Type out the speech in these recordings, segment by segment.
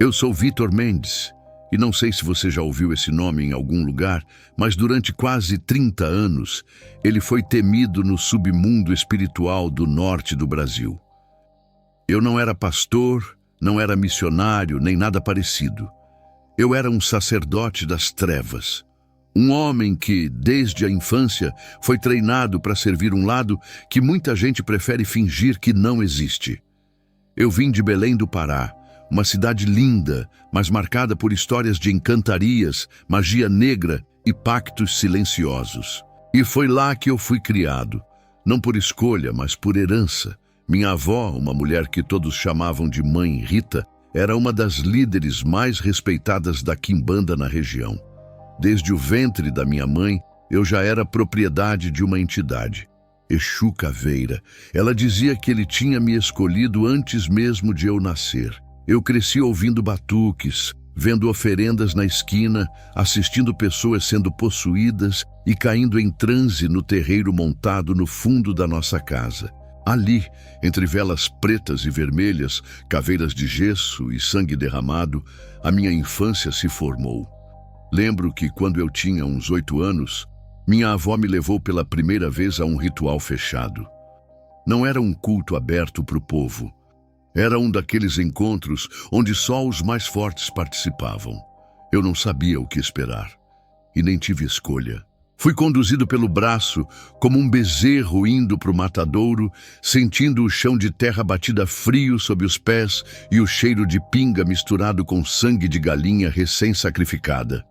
Eu sou Vitor Mendes, e não sei se você já ouviu esse nome em algum lugar, mas durante quase 30 anos, ele foi temido no submundo espiritual do norte do Brasil. Eu não era pastor, não era missionário, nem nada parecido. Eu era um sacerdote das trevas. Um homem que, desde a infância, foi treinado para servir um lado que muita gente prefere fingir que não existe. Eu vim de Belém do Pará, uma cidade linda, mas marcada por histórias de encantarias, magia negra e pactos silenciosos. E foi lá que eu fui criado, não por escolha, mas por herança. Minha avó, uma mulher que todos chamavam de Mãe Rita, era uma das líderes mais respeitadas da quimbanda na região. Desde o ventre da minha mãe, eu já era propriedade de uma entidade, Exu Caveira. Ela dizia que ele tinha me escolhido antes mesmo de eu nascer. Eu cresci ouvindo batuques, vendo oferendas na esquina, assistindo pessoas sendo possuídas e caindo em transe no terreiro montado no fundo da nossa casa. Ali, entre velas pretas e vermelhas, caveiras de gesso e sangue derramado, a minha infância se formou. Lembro que, quando eu tinha uns 8 anos, minha avó me levou pela primeira vez a um ritual fechado. Não era um culto aberto para o povo. Era um daqueles encontros onde só os mais fortes participavam. Eu não sabia o que esperar, e nem tive escolha. Fui conduzido pelo braço, como um bezerro indo para o matadouro, sentindo o chão de terra batida frio sob os pés e o cheiro de pinga misturado com sangue de galinha recém-sacrificada.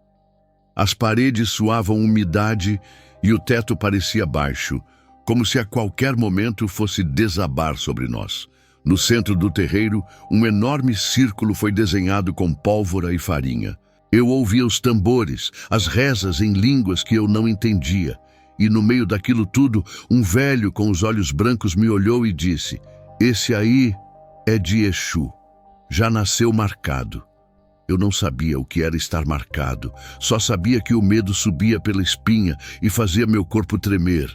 As paredes suavam umidade e o teto parecia baixo, como se a qualquer momento fosse desabar sobre nós. No centro do terreiro, um enorme círculo foi desenhado com pólvora e farinha. Eu ouvia os tambores, as rezas em línguas que eu não entendia. E no meio daquilo tudo, um velho com os olhos brancos me olhou e disse: "Esse aí é de Exu. Já nasceu marcado." Eu não sabia o que era estar marcado, só sabia que o medo subia pela espinha e fazia meu corpo tremer.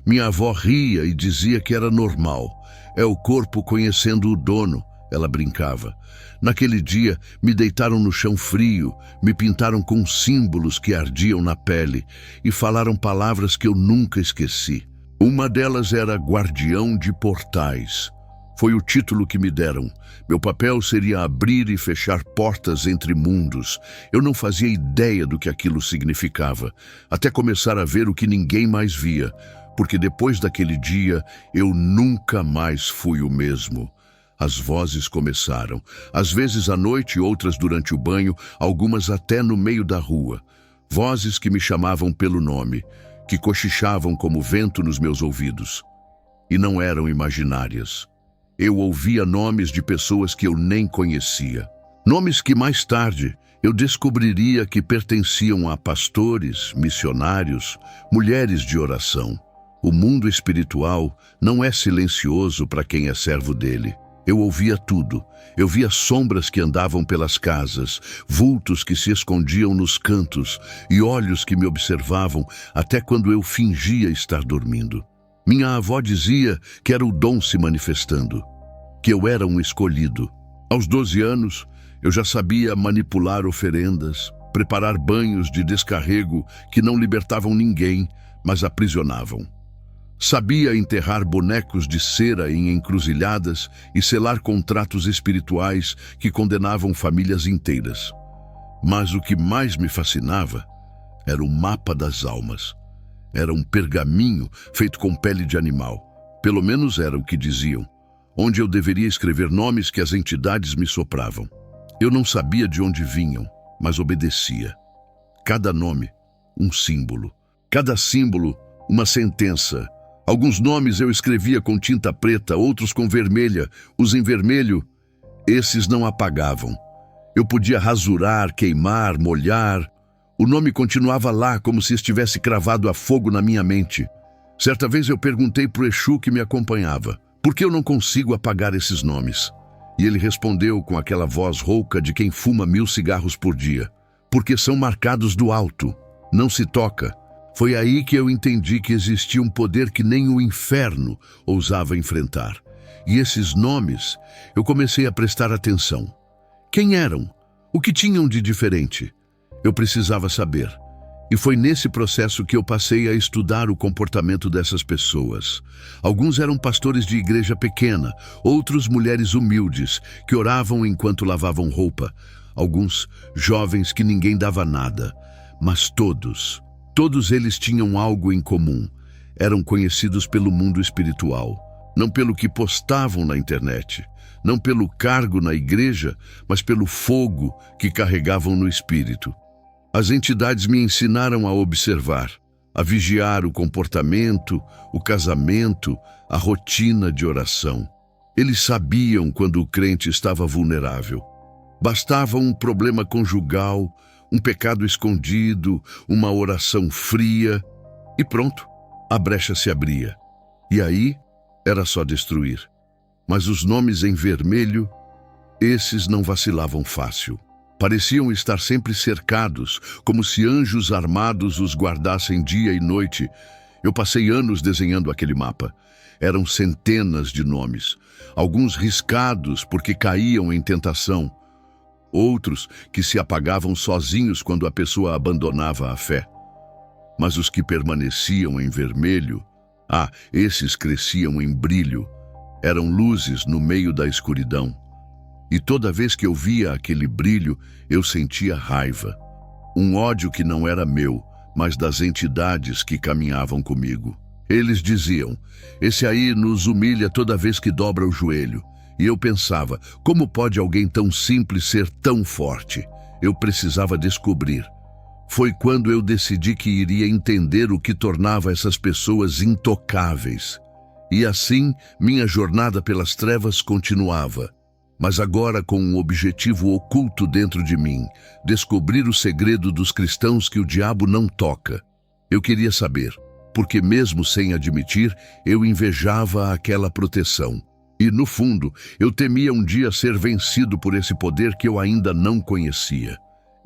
Minha avó ria e dizia que era normal. É o corpo conhecendo o dono, ela brincava. Naquele dia, me deitaram no chão frio, me pintaram com símbolos que ardiam na pele e falaram palavras que eu nunca esqueci. Uma delas era Guardião de Portais. Foi o título que me deram. Meu papel seria abrir e fechar portas entre mundos. Eu não fazia ideia do que aquilo significava, até começar a ver o que ninguém mais via, porque depois daquele dia eu nunca mais fui o mesmo. As vozes começaram, às vezes à noite, outras durante o banho, algumas até no meio da rua. Vozes que me chamavam pelo nome, que cochichavam como vento nos meus ouvidos. E não eram imaginárias. Eu ouvia nomes de pessoas que eu nem conhecia. Nomes que mais tarde eu descobriria que pertenciam a pastores, missionários, mulheres de oração. O mundo espiritual não é silencioso para quem é servo dele. Eu ouvia tudo. Eu via sombras que andavam pelas casas, vultos que se escondiam nos cantos e olhos que me observavam até quando eu fingia estar dormindo. Minha avó dizia que era o dom se manifestando, que eu era um escolhido. Aos 12 anos, eu já sabia manipular oferendas, preparar banhos de descarrego que não libertavam ninguém, mas aprisionavam. Sabia enterrar bonecos de cera em encruzilhadas e selar contratos espirituais que condenavam famílias inteiras. Mas o que mais me fascinava era o mapa das almas. Era um pergaminho feito com pele de animal. Pelo menos era o que diziam, onde eu deveria escrever nomes que as entidades me sopravam. Eu não sabia de onde vinham, mas obedecia. Cada nome, um símbolo. Cada símbolo, uma sentença. Alguns nomes eu escrevia com tinta preta, outros com vermelha. Os em vermelho, esses não apagavam. Eu podia rasurar, queimar, molhar. O nome continuava lá, como se estivesse cravado a fogo na minha mente. Certa vez eu perguntei para o Exu que me acompanhava: "Por que eu não consigo apagar esses nomes?" E ele respondeu com aquela voz rouca de quem fuma 1000 cigarros por dia: "Porque são marcados do alto, não se toca." Foi aí que eu entendi que existia um poder que nem o inferno ousava enfrentar. E esses nomes, eu comecei a prestar atenção. Quem eram? O que tinham de diferente? Eu precisava saber. E foi nesse processo que eu passei a estudar o comportamento dessas pessoas. Alguns eram pastores de igreja pequena, outros mulheres humildes, que oravam enquanto lavavam roupa. Alguns jovens que ninguém dava nada. Mas todos eles tinham algo em comum. Eram conhecidos pelo mundo espiritual. Não pelo que postavam na internet, não pelo cargo na igreja, mas pelo fogo que carregavam no espírito. As entidades me ensinaram a observar, a vigiar o comportamento, o casamento, a rotina de oração. Eles sabiam quando o crente estava vulnerável. Bastava um problema conjugal, um pecado escondido, uma oração fria, e pronto, a brecha se abria. E aí, era só destruir. Mas os nomes em vermelho, esses não vacilavam fácil. Pareciam estar sempre cercados, como se anjos armados os guardassem dia e noite. Eu passei anos desenhando aquele mapa. Eram centenas de nomes, alguns riscados porque caíam em tentação, outros que se apagavam sozinhos quando a pessoa abandonava a fé. Mas os que permaneciam em vermelho, esses cresciam em brilho, eram luzes no meio da escuridão. E toda vez que eu via aquele brilho, eu sentia raiva. Um ódio que não era meu, mas das entidades que caminhavam comigo. Eles diziam, esse aí nos humilha toda vez que dobra o joelho. E eu pensava, como pode alguém tão simples ser tão forte? Eu precisava descobrir. Foi quando eu decidi que iria entender o que tornava essas pessoas intocáveis. E assim, minha jornada pelas trevas continuava. Mas agora com um objetivo oculto dentro de mim, descobrir o segredo dos cristãos que o diabo não toca. Eu queria saber, porque mesmo sem admitir, eu invejava aquela proteção. E no fundo, eu temia um dia ser vencido por esse poder que eu ainda não conhecia.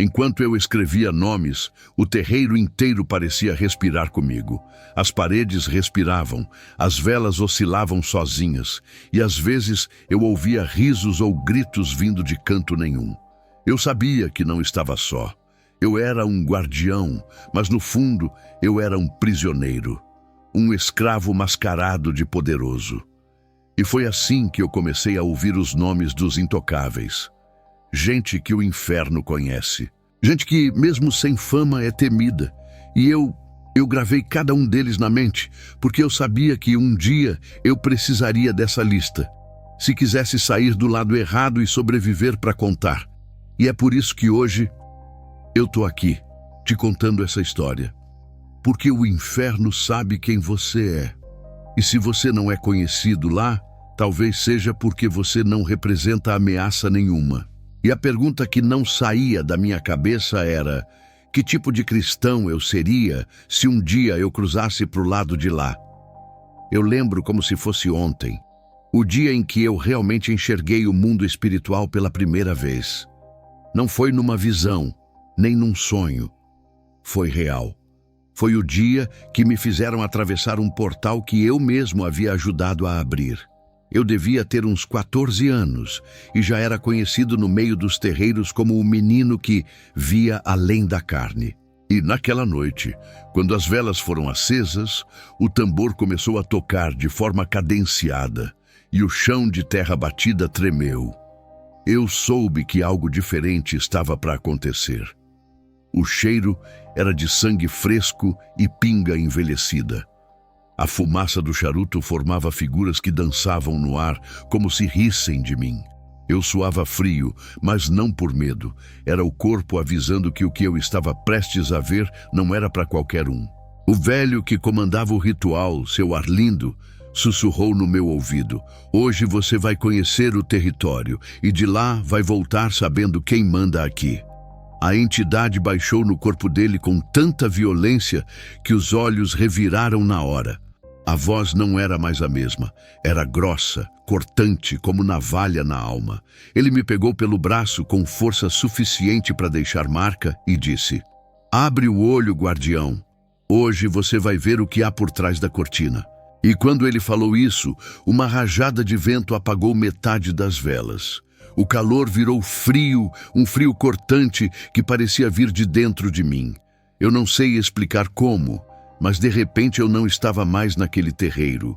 Enquanto eu escrevia nomes, o terreiro inteiro parecia respirar comigo. As paredes respiravam, as velas oscilavam sozinhas, e às vezes eu ouvia risos ou gritos vindo de canto nenhum. Eu sabia que não estava só. Eu era um guardião, mas no fundo eu era um prisioneiro, um escravo mascarado de poderoso. E foi assim que eu comecei a ouvir os nomes dos intocáveis. Gente que o inferno conhece. Gente que, mesmo sem fama, é temida. E eu gravei cada um deles na mente, porque eu sabia que um dia eu precisaria dessa lista, se quisesse sair do lado errado e sobreviver para contar. E é por isso que hoje eu tô aqui, te contando essa história. Porque o inferno sabe quem você é. E se você não é conhecido lá, talvez seja porque você não representa ameaça nenhuma. E a pergunta que não saía da minha cabeça era: que tipo de cristão eu seria se um dia eu cruzasse para o lado de lá? Eu lembro como se fosse ontem, o dia em que eu realmente enxerguei o mundo espiritual pela primeira vez. Não foi numa visão, nem num sonho. Foi real. Foi o dia que me fizeram atravessar um portal que eu mesmo havia ajudado a abrir. Eu devia ter uns 14 anos e já era conhecido no meio dos terreiros como o menino que via além da carne. E naquela noite, quando as velas foram acesas, o tambor começou a tocar de forma cadenciada e o chão de terra batida tremeu. Eu soube que algo diferente estava para acontecer. O cheiro era de sangue fresco e pinga envelhecida. A fumaça do charuto formava figuras que dançavam no ar, como se rissem de mim. Eu suava frio, mas não por medo. Era o corpo avisando que o que eu estava prestes a ver não era para qualquer um. O velho que comandava o ritual, seu Arlindo, sussurrou no meu ouvido: hoje você vai conhecer o território e de lá vai voltar sabendo quem manda aqui. A entidade baixou no corpo dele com tanta violência que os olhos reviraram na hora. A voz não era mais a mesma. Era grossa, cortante, como navalha na alma. Ele me pegou pelo braço com força suficiente para deixar marca e disse: abre o olho, guardião. Hoje você vai ver o que há por trás da cortina. E quando ele falou isso, uma rajada de vento apagou metade das velas. O calor virou frio, um frio cortante que parecia vir de dentro de mim. Eu não sei explicar como, mas de repente eu não estava mais naquele terreiro.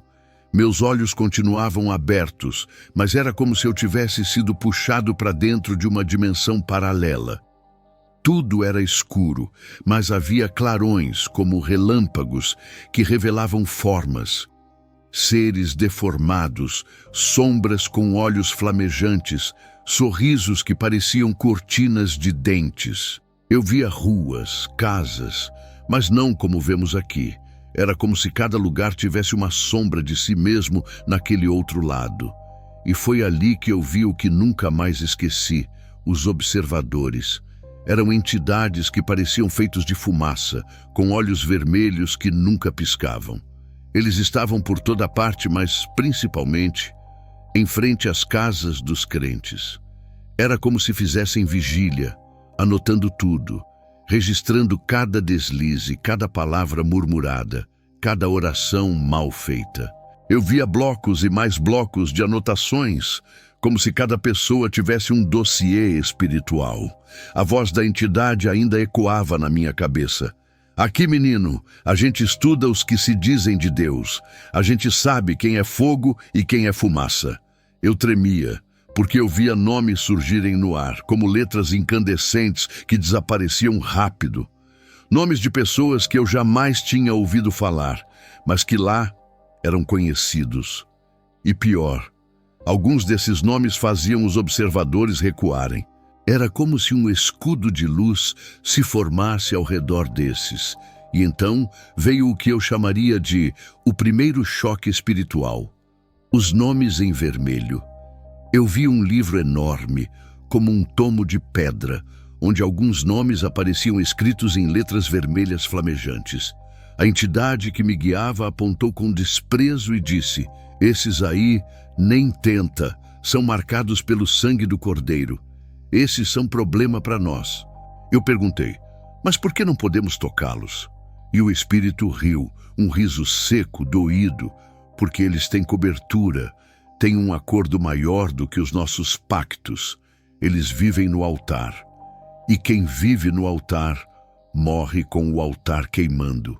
Meus olhos continuavam abertos, mas era como se eu tivesse sido puxado para dentro de uma dimensão paralela. Tudo era escuro, mas havia clarões, como relâmpagos, que revelavam formas. Seres deformados, sombras com olhos flamejantes, sorrisos que pareciam cortinas de dentes. Eu via ruas, casas, mas não como vemos aqui. Era como se cada lugar tivesse uma sombra de si mesmo naquele outro lado. E foi ali que eu vi o que nunca mais esqueci, os observadores. Eram entidades que pareciam feitos de fumaça, com olhos vermelhos que nunca piscavam. Eles estavam por toda parte, mas principalmente em frente às casas dos crentes. Era como se fizessem vigília, anotando tudo, registrando cada deslize, cada palavra murmurada, cada oração mal feita. Eu via blocos e mais blocos de anotações, como se cada pessoa tivesse um dossiê espiritual. A voz da entidade ainda ecoava na minha cabeça. Aqui, menino, a gente estuda os que se dizem de Deus. A gente sabe quem é fogo e quem é fumaça. Eu tremia, porque eu via nomes surgirem no ar, como letras incandescentes que desapareciam rápido. Nomes de pessoas que eu jamais tinha ouvido falar, mas que lá eram conhecidos. E pior, alguns desses nomes faziam os observadores recuarem. Era como se um escudo de luz se formasse ao redor desses. E então veio o que eu chamaria de o primeiro choque espiritual. Os nomes em vermelho. Eu vi um livro enorme, como um tomo de pedra, onde alguns nomes apareciam escritos em letras vermelhas flamejantes. A entidade que me guiava apontou com desprezo e disse: "Esses aí, nem tenta, são marcados pelo sangue do Cordeiro. Esses são problema para nós." Eu perguntei: "Mas por que não podemos tocá-los?" E o espírito riu, um riso seco, doído, porque eles têm cobertura, têm um acordo maior do que os nossos pactos. Eles vivem no altar. E quem vive no altar, morre com o altar queimando.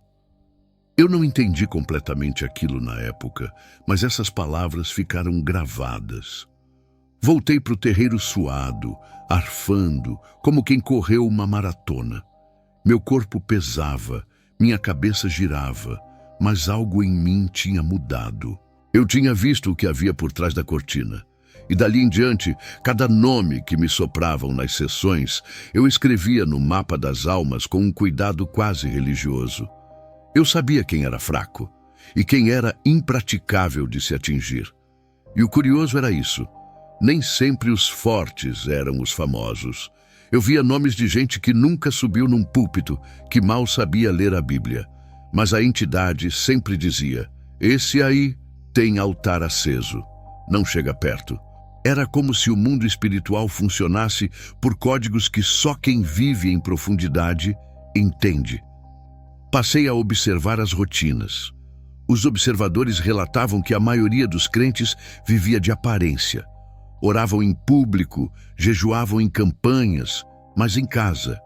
Eu não entendi completamente aquilo na época, mas essas palavras ficaram gravadas. Voltei para o terreiro suado, arfando, como quem correu uma maratona. Meu corpo pesava, minha cabeça girava, mas algo em mim tinha mudado. Eu tinha visto o que havia por trás da cortina. E dali em diante, cada nome que me sopravam nas sessões, eu escrevia no mapa das almas com um cuidado quase religioso. Eu sabia quem era fraco e quem era impraticável de se atingir. E o curioso era isso. Nem sempre os fortes eram os famosos. Eu via nomes de gente que nunca subiu num púlpito, que mal sabia ler a Bíblia. Mas a entidade sempre dizia: "Esse aí tem altar aceso. Não chega perto." Era como se o mundo espiritual funcionasse por códigos que só quem vive em profundidade entende. Passei a observar as rotinas. Os observadores relatavam que a maioria dos crentes vivia de aparência. Oravam em público, jejuavam em campanhas, mas em casa.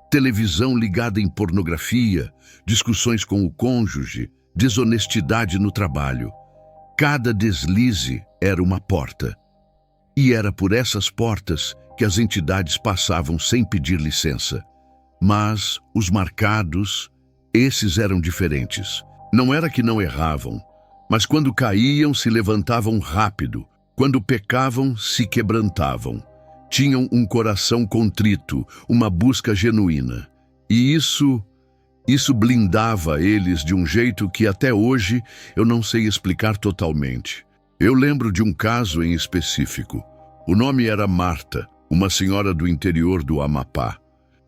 Televisão ligada em pornografia, discussões com o cônjuge, desonestidade no trabalho. Cada deslize era uma porta. E era por essas portas que as entidades passavam sem pedir licença. Mas os marcados, esses eram diferentes. Não era que não erravam, mas quando caíam se levantavam rápido, quando pecavam se quebrantavam. Tinham um coração contrito, uma busca genuína. E isso blindava eles de um jeito que até hoje eu não sei explicar totalmente. Eu lembro de um caso em específico. O nome era Marta, uma senhora do interior do Amapá.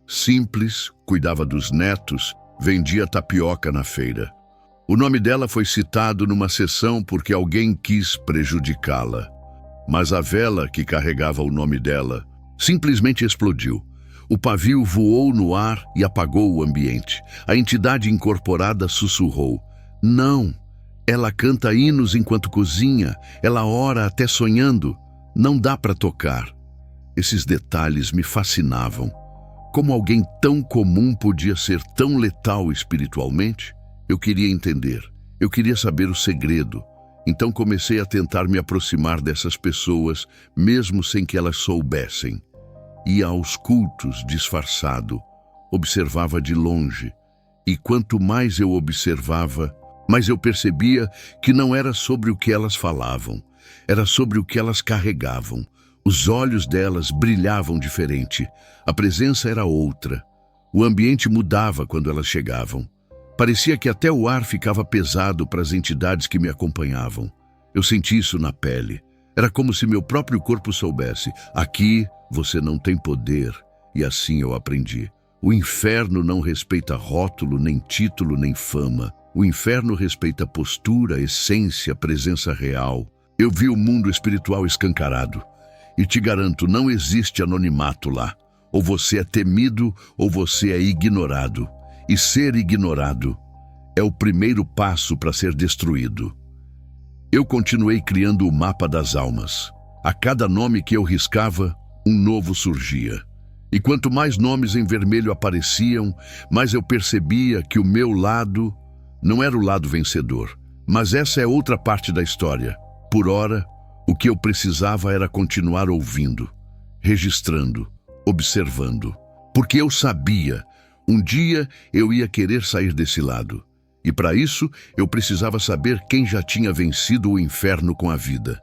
Simples, cuidava dos netos, vendia tapioca na feira. O nome dela foi citado numa sessão porque alguém quis prejudicá-la. Mas a vela que carregava o nome dela simplesmente explodiu. O pavio voou no ar e apagou o ambiente. A entidade incorporada sussurrou: "Não, ela canta hinos enquanto cozinha, ela ora até sonhando. Não dá para tocar." Esses detalhes me fascinavam. Como alguém tão comum podia ser tão letal espiritualmente? Eu queria entender. Eu queria saber o segredo. Então comecei a tentar me aproximar dessas pessoas, mesmo sem que elas soubessem. Ia aos cultos disfarçado, observava de longe. E quanto mais eu observava, mais eu percebia que não era sobre o que elas falavam, era sobre o que elas carregavam. Os olhos delas brilhavam diferente, a presença era outra. O ambiente mudava quando elas chegavam. Parecia que até o ar ficava pesado para as entidades que me acompanhavam. Eu senti isso na pele. Era como se meu próprio corpo soubesse: aqui você não tem poder. E assim eu aprendi. O inferno não respeita rótulo, nem título, nem fama. O inferno respeita postura, essência, presença real. Eu vi o mundo espiritual escancarado. E te garanto, não existe anonimato lá. Ou você é temido, ou você é ignorado. E ser ignorado é o primeiro passo para ser destruído. Eu continuei criando o mapa das almas. A cada nome que eu riscava, um novo surgia. E quanto mais nomes em vermelho apareciam, mais eu percebia que o meu lado não era o lado vencedor. Mas essa é outra parte da história. Por ora, o que eu precisava era continuar ouvindo, registrando, observando. Porque eu sabia, um dia eu ia querer sair desse lado. E para isso, eu precisava saber quem já tinha vencido o inferno com a vida,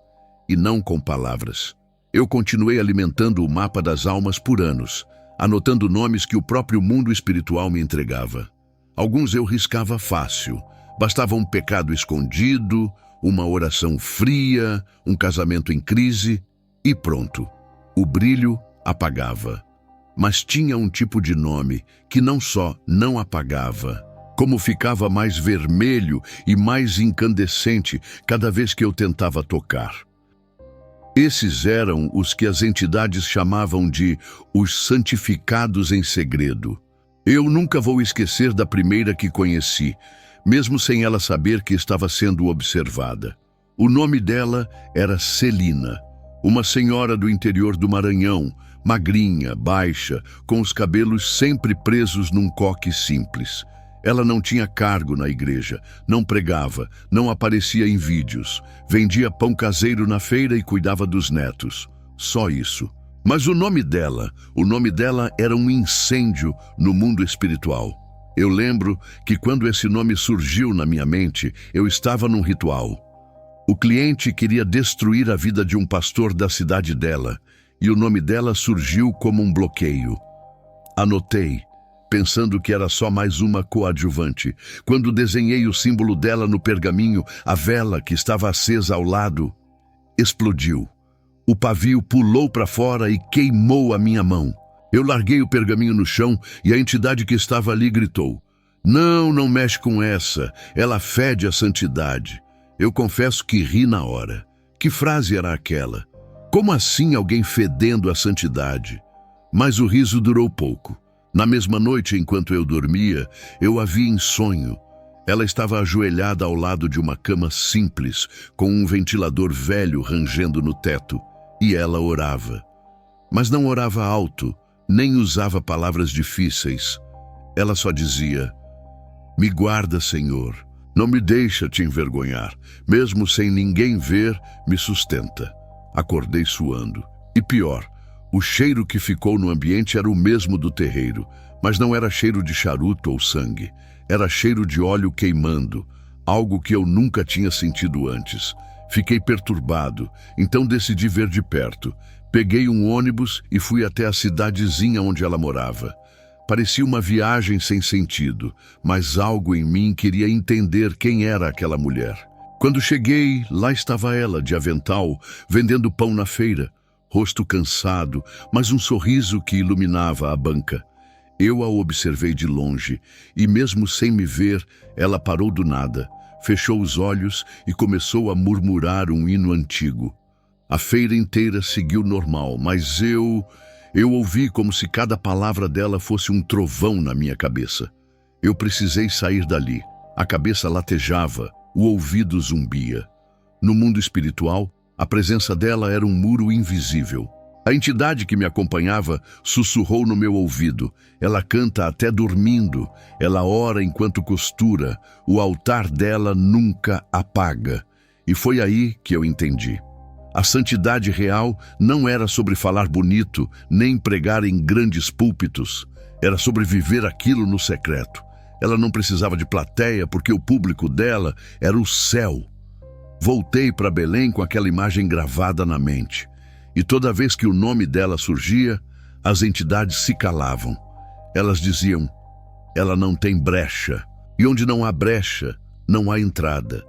e não com palavras. Eu continuei alimentando o mapa das almas por anos, anotando nomes que o próprio mundo espiritual me entregava. Alguns eu riscava fácil, bastava um pecado escondido, uma oração fria, um casamento em crise, e pronto. O brilho apagava. Mas tinha um tipo de nome que não só não apagava, como ficava mais vermelho e mais incandescente cada vez que eu tentava tocar. Esses eram os que as entidades chamavam de os santificados em segredo. Eu nunca vou esquecer da primeira que conheci, mesmo sem ela saber que estava sendo observada. O nome dela era Celina, uma senhora do interior do Maranhão, magrinha, baixa, com os cabelos sempre presos num coque simples. Ela não tinha cargo na igreja, não pregava, não aparecia em vídeos, vendia pão caseiro na feira e cuidava dos netos. Só isso. Mas o nome dela era um incêndio no mundo espiritual. Eu lembro que quando esse nome surgiu na minha mente, eu estava num ritual. O cliente queria destruir a vida de um pastor da cidade dela, e o nome dela surgiu como um bloqueio. Anotei, pensando que era só mais uma coadjuvante. Quando desenhei o símbolo dela no pergaminho, a vela que estava acesa ao lado explodiu. O pavio pulou para fora e queimou a minha mão. Eu larguei o pergaminho no chão e a entidade que estava ali gritou: "Não, não mexe com essa, ela fede a santidade." Eu confesso que ri na hora. Que frase era aquela? Como assim alguém fedendo a santidade? Mas o riso durou pouco. Na mesma noite, enquanto eu dormia, eu a vi em sonho. Ela estava ajoelhada ao lado de uma cama simples, com um ventilador velho rangendo no teto, e ela orava. Mas não orava alto, nem usava palavras difíceis. Ela só dizia: "Me guarda, Senhor. Não me deixa te envergonhar. Mesmo sem ninguém ver, me sustenta." Acordei suando. E pior, o cheiro que ficou no ambiente era o mesmo do terreiro, mas não era cheiro de charuto ou sangue. Era cheiro de óleo queimando, algo que eu nunca tinha sentido antes. Fiquei perturbado, então decidi ver de perto. Peguei um ônibus e fui até a cidadezinha onde ela morava. Parecia uma viagem sem sentido, mas algo em mim queria entender quem era aquela mulher. Quando cheguei, lá estava ela, de avental, vendendo pão na feira. Rosto cansado, mas um sorriso que iluminava a banca. Eu a observei de longe, e mesmo sem me ver, ela parou do nada, fechou os olhos e começou a murmurar um hino antigo. A feira inteira seguiu normal, mas eu ouvi como se cada palavra dela fosse um trovão na minha cabeça. Eu precisei sair dali. A cabeça latejava, o ouvido zumbia. No mundo espiritual, a presença dela era um muro invisível. A entidade que me acompanhava sussurrou no meu ouvido. Ela canta até dormindo, ela ora enquanto costura, o altar dela nunca apaga. E foi aí que eu entendi. A santidade real não era sobre falar bonito, nem pregar em grandes púlpitos. Era sobre viver aquilo no secreto. Ela não precisava de plateia, porque o público dela era o céu. Voltei para Belém com aquela imagem gravada na mente. E toda vez que o nome dela surgia, as entidades se calavam. Elas diziam, ela não tem brecha. E onde não há brecha, não há entrada.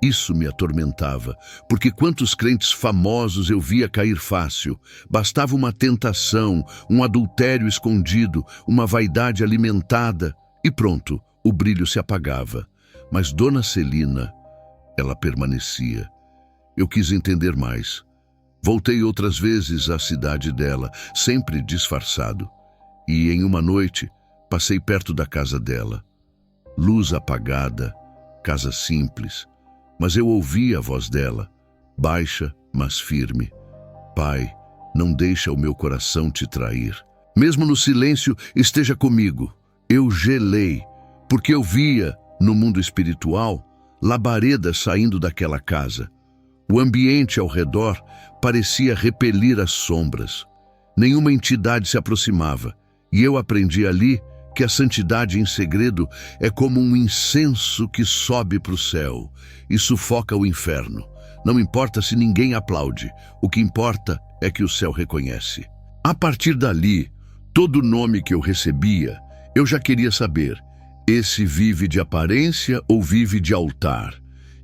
Isso me atormentava, porque quantos crentes famosos eu via cair fácil. Bastava uma tentação, um adultério escondido, uma vaidade alimentada, e pronto, o brilho se apagava. Mas Dona Celina, ela permanecia. Eu quis entender mais. Voltei outras vezes à cidade dela, sempre disfarçado. E em uma noite, passei perto da casa dela. Luz apagada, casa simples. Mas eu ouvi a voz dela, baixa, mas firme. Pai, não deixa o meu coração te trair. Mesmo no silêncio, esteja comigo. Eu gelei, porque eu via, no mundo espiritual, labaredas saindo daquela casa. O ambiente ao redor parecia repelir as sombras. Nenhuma entidade se aproximava, e eu aprendi ali que a santidade em segredo é como um incenso que sobe para o céu e sufoca o inferno. Não importa se ninguém aplaude, o que importa é que o céu reconhece. A partir dali, todo nome que eu recebia, eu já queria saber, esse vive de aparência ou vive de altar?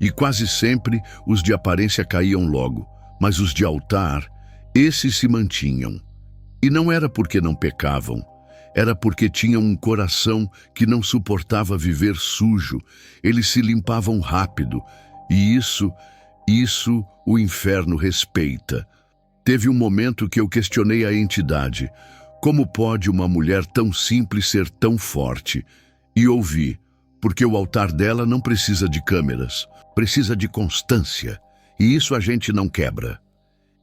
E quase sempre os de aparência caíam logo, mas os de altar, esses se mantinham. E não era porque não pecavam, era porque tinham um coração que não suportava viver sujo. Eles se limpavam rápido, e isso o inferno respeita. Teve um momento que eu questionei a entidade. Como pode uma mulher tão simples ser tão forte? E ouvi, porque o altar dela não precisa de câmeras, precisa de constância, e isso a gente não quebra.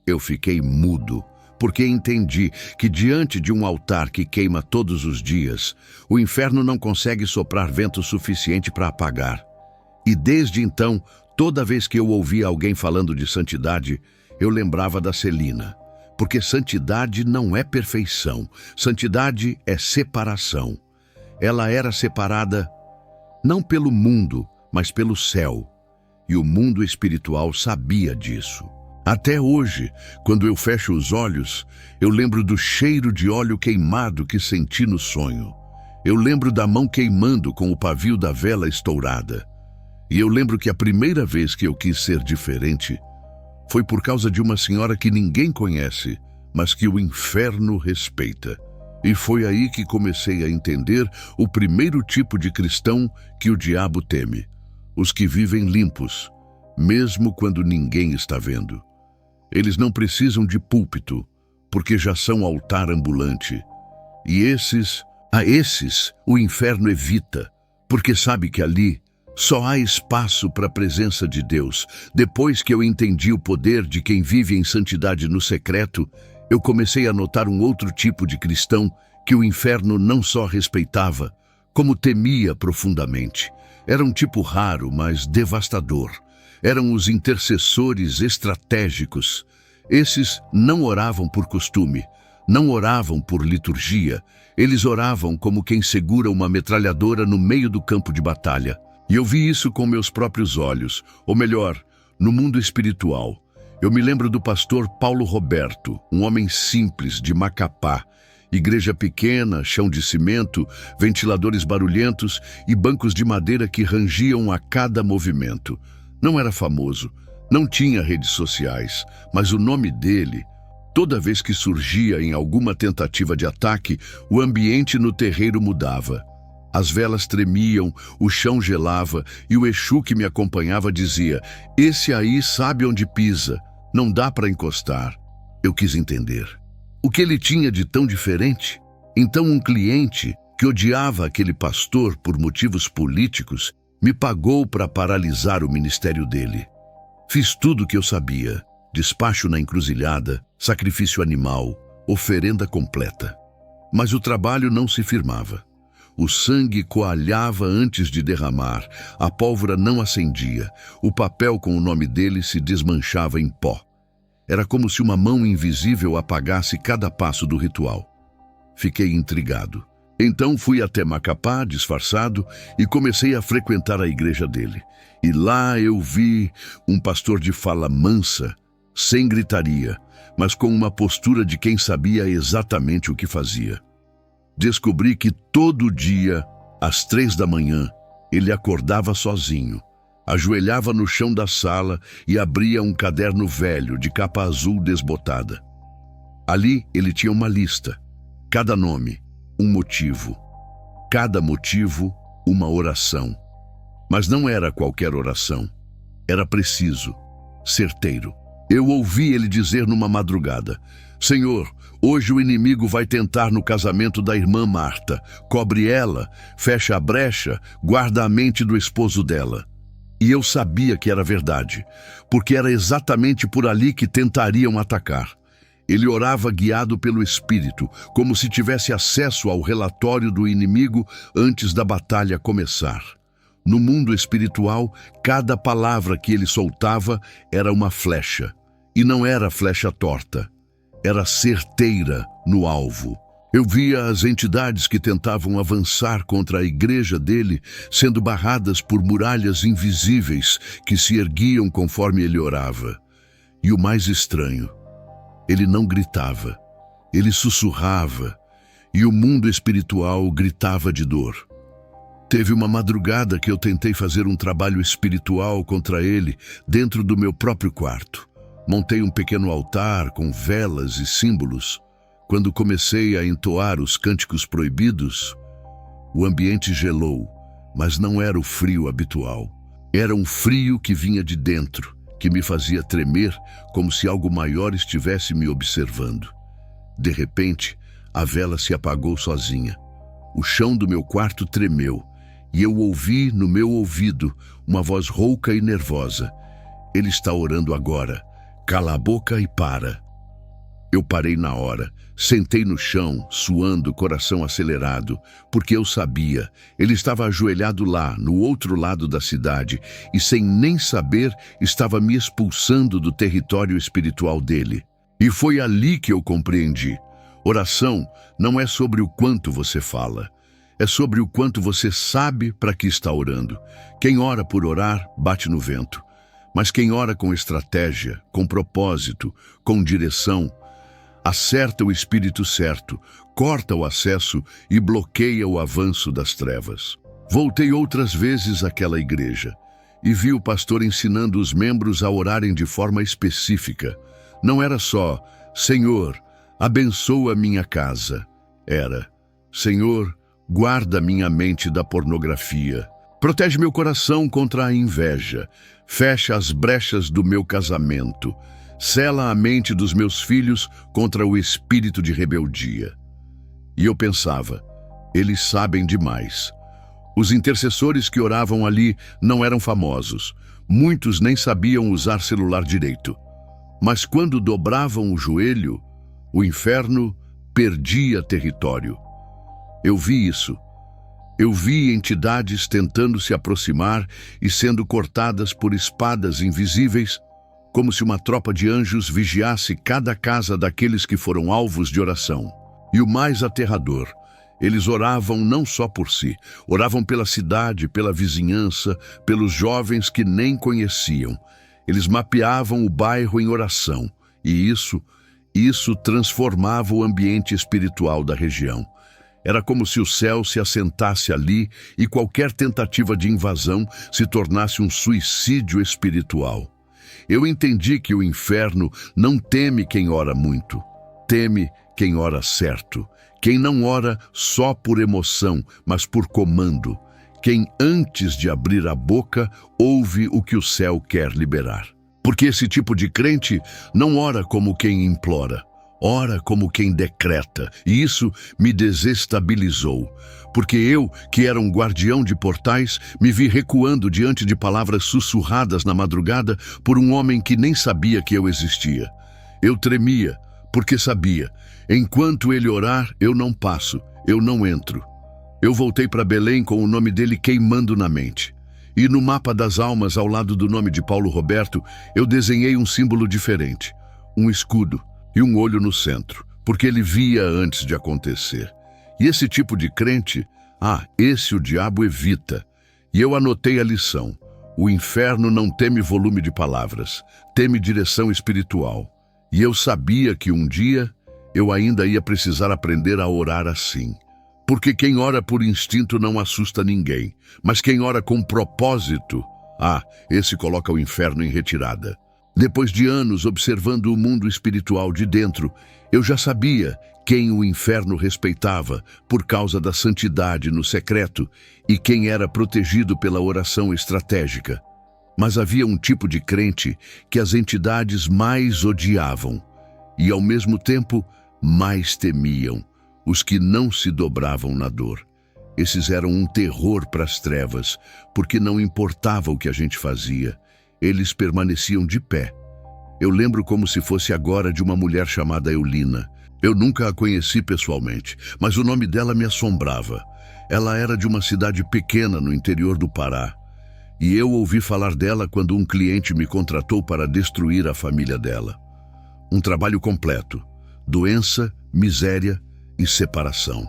Eu fiquei mudo, porque entendi que diante de um altar que queima todos os dias, o inferno não consegue soprar vento suficiente para apagar. E desde então, toda vez que eu ouvia alguém falando de santidade, eu lembrava da Celina. Porque santidade não é perfeição, santidade é separação. Ela era separada não pelo mundo, mas pelo céu. E o mundo espiritual sabia disso. Até hoje, quando eu fecho os olhos, eu lembro do cheiro de óleo queimado que senti no sonho. Eu lembro da mão queimando com o pavio da vela estourada. E eu lembro que a primeira vez que eu quis ser diferente foi por causa de uma senhora que ninguém conhece, mas que o inferno respeita. E foi aí que comecei a entender o primeiro tipo de cristão que o diabo teme: os que vivem limpos, mesmo quando ninguém está vendo. Eles não precisam de púlpito, porque já são altar ambulante. E esses o inferno evita, porque sabe que ali só há espaço para a presença de Deus. Depois que eu entendi o poder de quem vive em santidade no secreto, eu comecei a notar um outro tipo de cristão que o inferno não só respeitava, como temia profundamente. Era um tipo raro, mas devastador. Eram os intercessores estratégicos. Esses não oravam por costume, não oravam por liturgia. Eles oravam como quem segura uma metralhadora no meio do campo de batalha. E eu vi isso com meus próprios olhos, ou melhor, no mundo espiritual. Eu me lembro do pastor Paulo Roberto, um homem simples de Macapá. Igreja pequena, chão de cimento, ventiladores barulhentos e bancos de madeira que rangiam a cada movimento. Não era famoso, não tinha redes sociais, mas o nome dele, toda vez que surgia em alguma tentativa de ataque, o ambiente no terreiro mudava. As velas tremiam, o chão gelava e o Exu que me acompanhava dizia: "Esse aí sabe onde pisa, não dá para encostar." Eu quis entender. O que ele tinha de tão diferente? Então um cliente que odiava aquele pastor por motivos políticos me pagou para paralisar o ministério dele. Fiz tudo o que eu sabia. despacho na encruzilhada, sacrifício animal, oferenda completa. Mas o trabalho não se firmava. O sangue coalhava antes de derramar, a pólvora não acendia, o papel com o nome dele se desmanchava em pó. Era como se uma mão invisível apagasse cada passo do ritual. Fiquei intrigado. Então fui até Macapá, disfarçado, e comecei a frequentar a igreja dele. E lá eu vi um pastor de fala mansa, sem gritaria, mas com uma postura de quem sabia exatamente o que fazia. Descobri que todo dia, às 3 da manhã, ele acordava sozinho, ajoelhava no chão da sala e abria um caderno velho de capa azul desbotada. Ali ele tinha uma lista, cada nome, um motivo, cada motivo, uma oração. Mas não era qualquer oração, era preciso, certeiro. Eu ouvi ele dizer numa madrugada: Senhor, hoje o inimigo vai tentar no casamento da irmã Marta. Cobre ela, fecha a brecha, guarda a mente do esposo dela. E eu sabia que era verdade, porque era exatamente por ali que tentariam atacar. Ele orava guiado pelo Espírito, como se tivesse acesso ao relatório do inimigo antes da batalha começar. No mundo espiritual, cada palavra que ele soltava era uma flecha. E não era flecha torta, era certeira no alvo. Eu via as entidades que tentavam avançar contra a igreja dele sendo barradas por muralhas invisíveis que se erguiam conforme ele orava. E o mais estranho, ele não gritava, ele sussurrava, e o mundo espiritual gritava de dor. Teve uma madrugada que eu tentei fazer um trabalho espiritual contra ele dentro do meu próprio quarto. Montei um pequeno altar com velas e símbolos. Quando comecei a entoar os cânticos proibidos, o ambiente gelou, mas não era o frio habitual. Era um frio que vinha de dentro, que me fazia tremer como se algo maior estivesse me observando. De repente, a vela se apagou sozinha. O chão do meu quarto tremeu, e eu ouvi no meu ouvido uma voz rouca e nervosa. Ele está orando agora. Cala a boca e para. Eu parei na hora, sentei no chão, suando, coração acelerado, porque eu sabia, ele estava ajoelhado lá, no outro lado da cidade, e sem nem saber, estava me expulsando do território espiritual dele. E foi ali que eu compreendi. Oração não é sobre o quanto você fala, é sobre o quanto você sabe para que está orando. Quem ora por orar, bate no vento. Mas quem ora com estratégia, com propósito, com direção, acerta o espírito certo, corta o acesso e bloqueia o avanço das trevas. Voltei outras vezes àquela igreja e vi o pastor ensinando os membros a orarem de forma específica. Não era só, Senhor, abençoa minha casa. Era, Senhor, guarda minha mente da pornografia. Protege meu coração contra a inveja. Fecha as brechas do meu casamento. Sela a mente dos meus filhos contra o espírito de rebeldia. E eu pensava, eles sabem demais. Os intercessores que oravam ali não eram famosos. Muitos nem sabiam usar celular direito. Mas quando dobravam o joelho, o inferno perdia território. Eu vi isso. Eu vi entidades tentando se aproximar e sendo cortadas por espadas invisíveis, como se uma tropa de anjos vigiasse cada casa daqueles que foram alvos de oração. E o mais aterrador, eles oravam não só por si, oravam pela cidade, pela vizinhança, pelos jovens que nem conheciam. Eles mapeavam o bairro em oração, e isso transformava o ambiente espiritual da região. Era como se o céu se assentasse ali e qualquer tentativa de invasão se tornasse um suicídio espiritual. Eu entendi que o inferno não teme quem ora muito, teme quem ora certo, quem não ora só por emoção, mas por comando, quem antes de abrir a boca ouve o que o céu quer liberar. Porque esse tipo de crente não ora como quem implora, ora como quem decreta, e isso me desestabilizou, porque eu, que era um guardião de portais, me vi recuando diante de palavras sussurradas na madrugada por um homem que nem sabia que eu existia. Eu tremia, porque sabia, enquanto ele orar, eu não passo, eu não entro. Eu voltei para Belém com o nome dele queimando na mente. E no mapa das almas, ao lado do nome de Paulo Roberto, eu desenhei um símbolo diferente, um escudo e um olho no centro, porque ele via antes de acontecer. E esse tipo de crente, esse o diabo evita. E eu anotei a lição. O inferno não teme volume de palavras, teme direção espiritual. E eu sabia que um dia eu ainda ia precisar aprender a orar assim. Porque quem ora por instinto não assusta ninguém, mas quem ora com propósito, esse coloca o inferno em retirada. Depois de anos observando o mundo espiritual de dentro, eu já sabia quem o inferno respeitava por causa da santidade no secreto e quem era protegido pela oração estratégica. Mas havia um tipo de crente que as entidades mais odiavam e, ao mesmo tempo, mais temiam. Os que não se dobravam na dor. Esses eram um terror para as trevas, porque não importava o que a gente fazia, eles permaneciam de pé. Eu lembro como se fosse agora de uma mulher chamada Eulina. Eu nunca a conheci pessoalmente, mas o nome dela me assombrava. Ela era de uma cidade pequena no interior do Pará. E eu ouvi falar dela quando um cliente me contratou para destruir a família dela. Um trabalho completo. Doença, miséria e separação.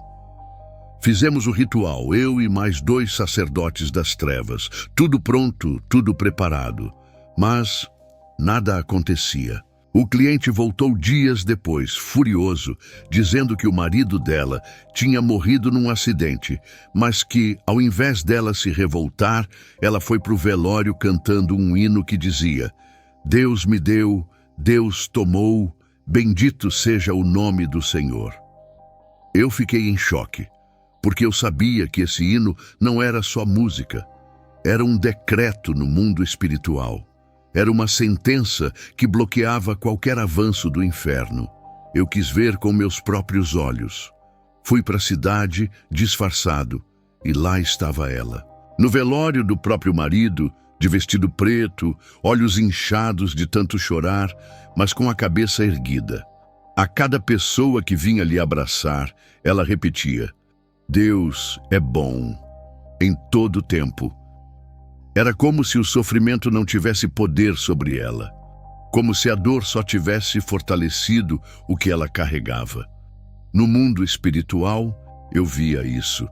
Fizemos o ritual, eu e mais 2 sacerdotes das trevas. Tudo pronto, tudo preparado. Mas nada acontecia. O cliente voltou dias depois, furioso, dizendo que o marido dela tinha morrido num acidente, mas que, ao invés dela se revoltar, ela foi para o velório cantando um hino que dizia: Deus me deu, Deus tomou, bendito seja o nome do Senhor. Eu fiquei em choque, porque eu sabia que esse hino não era só música, era um decreto no mundo espiritual. Era uma sentença que bloqueava qualquer avanço do inferno. Eu quis ver com meus próprios olhos. Fui para a cidade, disfarçado, e lá estava ela. No velório do próprio marido, de vestido preto, olhos inchados de tanto chorar, mas com a cabeça erguida. A cada pessoa que vinha lhe abraçar, ela repetia: Deus é bom, em todo tempo. Era como se o sofrimento não tivesse poder sobre ela, como se a dor só tivesse fortalecido o que ela carregava. No mundo espiritual, eu via isso.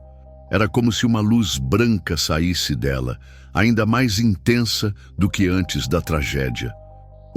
Era como se uma luz branca saísse dela, ainda mais intensa do que antes da tragédia.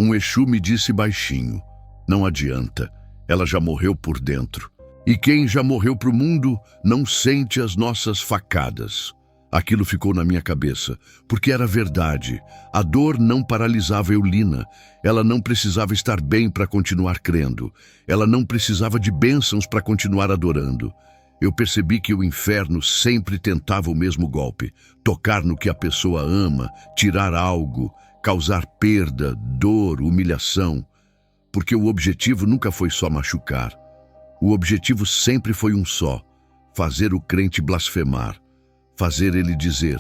Um Exu me disse baixinho: não adianta, ela já morreu por dentro. E quem já morreu para o mundo não sente as nossas facadas. Aquilo ficou na minha cabeça, porque era verdade. A dor não paralisava Eulina. Ela não precisava estar bem para continuar crendo. Ela não precisava de bênçãos para continuar adorando. Eu percebi que o inferno sempre tentava o mesmo golpe: tocar no que a pessoa ama, tirar algo, causar perda, dor, humilhação. Porque o objetivo nunca foi só machucar. O objetivo sempre foi um só: fazer o crente blasfemar. Fazer ele dizer: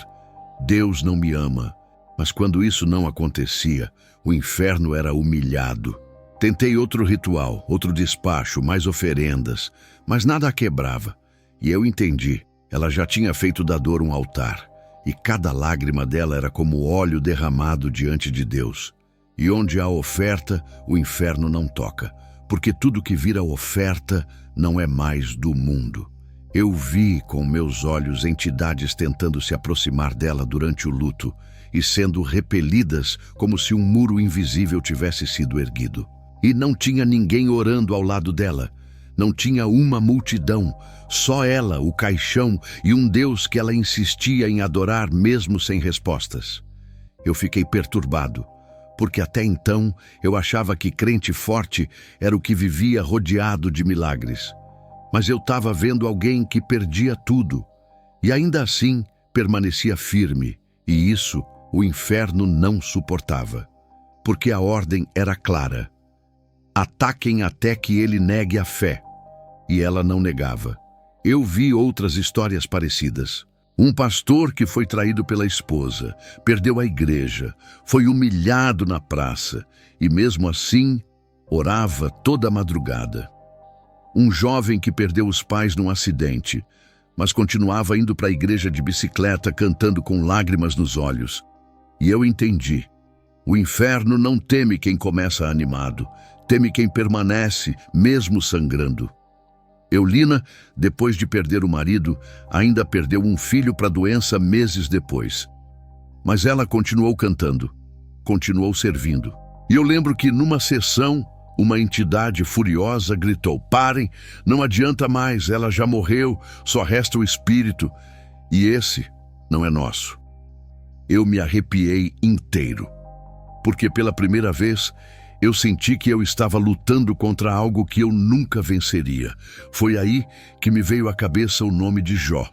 Deus não me ama. Mas quando isso não acontecia, o inferno era humilhado. Tentei outro ritual, outro despacho, mais oferendas, mas nada a quebrava. E eu entendi, ela já tinha feito da dor um altar, e cada lágrima dela era como óleo derramado diante de Deus. E onde há oferta, o inferno não toca, porque tudo que vira oferta não é mais do mundo. Eu vi com meus olhos entidades tentando se aproximar dela durante o luto e sendo repelidas como se um muro invisível tivesse sido erguido. E não tinha ninguém orando ao lado dela. Não tinha uma multidão, só ela, o caixão e um Deus que ela insistia em adorar mesmo sem respostas. Eu fiquei perturbado, porque até então eu achava que crente forte era o que vivia rodeado de milagres. Mas eu estava vendo alguém que perdia tudo, e ainda assim permanecia firme, e isso o inferno não suportava, porque a ordem era clara: Ataquem até que ele negue a fé. E ela não negava. Eu vi outras histórias parecidas. Um pastor que foi traído pela esposa, perdeu a igreja, foi humilhado na praça e mesmo assim orava toda a madrugada. Um jovem que perdeu os pais num acidente, mas continuava indo para a igreja de bicicleta cantando com lágrimas nos olhos. E eu entendi. O inferno não teme quem começa animado, teme quem permanece mesmo sangrando. Eulina, depois de perder o marido, ainda perdeu um filho para a doença meses depois. Mas ela continuou cantando, continuou servindo. E eu lembro que numa sessão, uma entidade furiosa gritou: "Parem, não adianta mais, ela já morreu, só resta o espírito, e esse não é nosso." Eu me arrepiei inteiro, porque pela primeira vez eu senti que eu estava lutando contra algo que eu nunca venceria. Foi aí que me veio à cabeça o nome de Jó.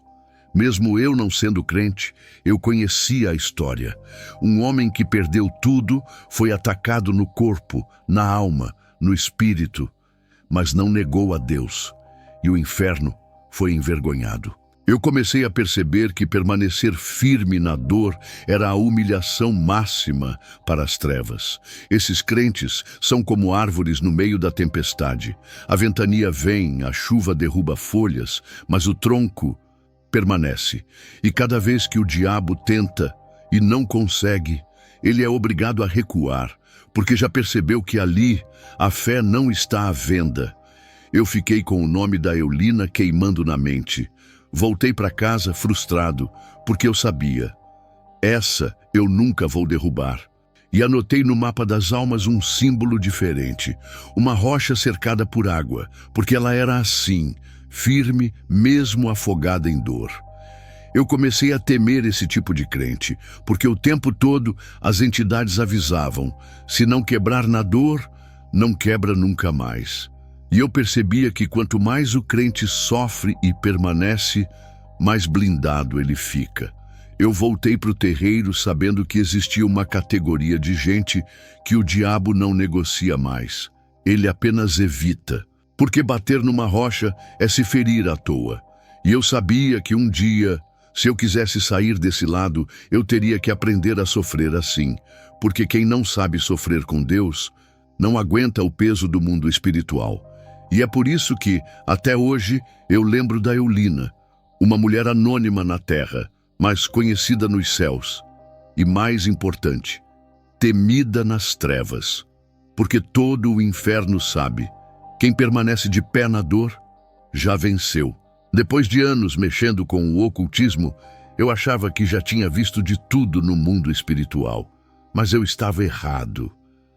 Mesmo eu não sendo crente, eu conhecia a história. Um homem que perdeu tudo foi atacado no corpo, na alma, no espírito, mas não negou a Deus, e o inferno foi envergonhado. Eu comecei a perceber que permanecer firme na dor era a humilhação máxima para as trevas. Esses crentes são como árvores no meio da tempestade. A ventania vem, a chuva derruba folhas, mas o tronco permanece. E cada vez que o diabo tenta e não consegue, ele é obrigado a recuar, porque já percebeu que ali a fé não está à venda. Eu fiquei com o nome da Eulina queimando na mente. Voltei para casa frustrado, porque eu sabia, essa eu nunca vou derrubar. E anotei no mapa das almas um símbolo diferente, uma rocha cercada por água, porque ela era assim, firme, mesmo afogada em dor. Eu comecei a temer esse tipo de crente, porque o tempo todo as entidades avisavam: se não quebrar na dor, não quebra nunca mais. E eu percebia que quanto mais o crente sofre e permanece, mais blindado ele fica. Eu voltei para o terreiro sabendo que existia uma categoria de gente que o diabo não negocia mais. Ele apenas evita, porque bater numa rocha é se ferir à toa. E eu sabia que um dia, se eu quisesse sair desse lado, eu teria que aprender a sofrer assim, porque quem não sabe sofrer com Deus, não aguenta o peso do mundo espiritual. E é por isso que, até hoje, eu lembro da Eulina, uma mulher anônima na terra, mas conhecida nos céus. E mais importante, temida nas trevas, porque todo o inferno sabe, quem permanece de pé na dor, já venceu. Depois de anos mexendo com o ocultismo, eu achava que já tinha visto de tudo no mundo espiritual. Mas eu estava errado.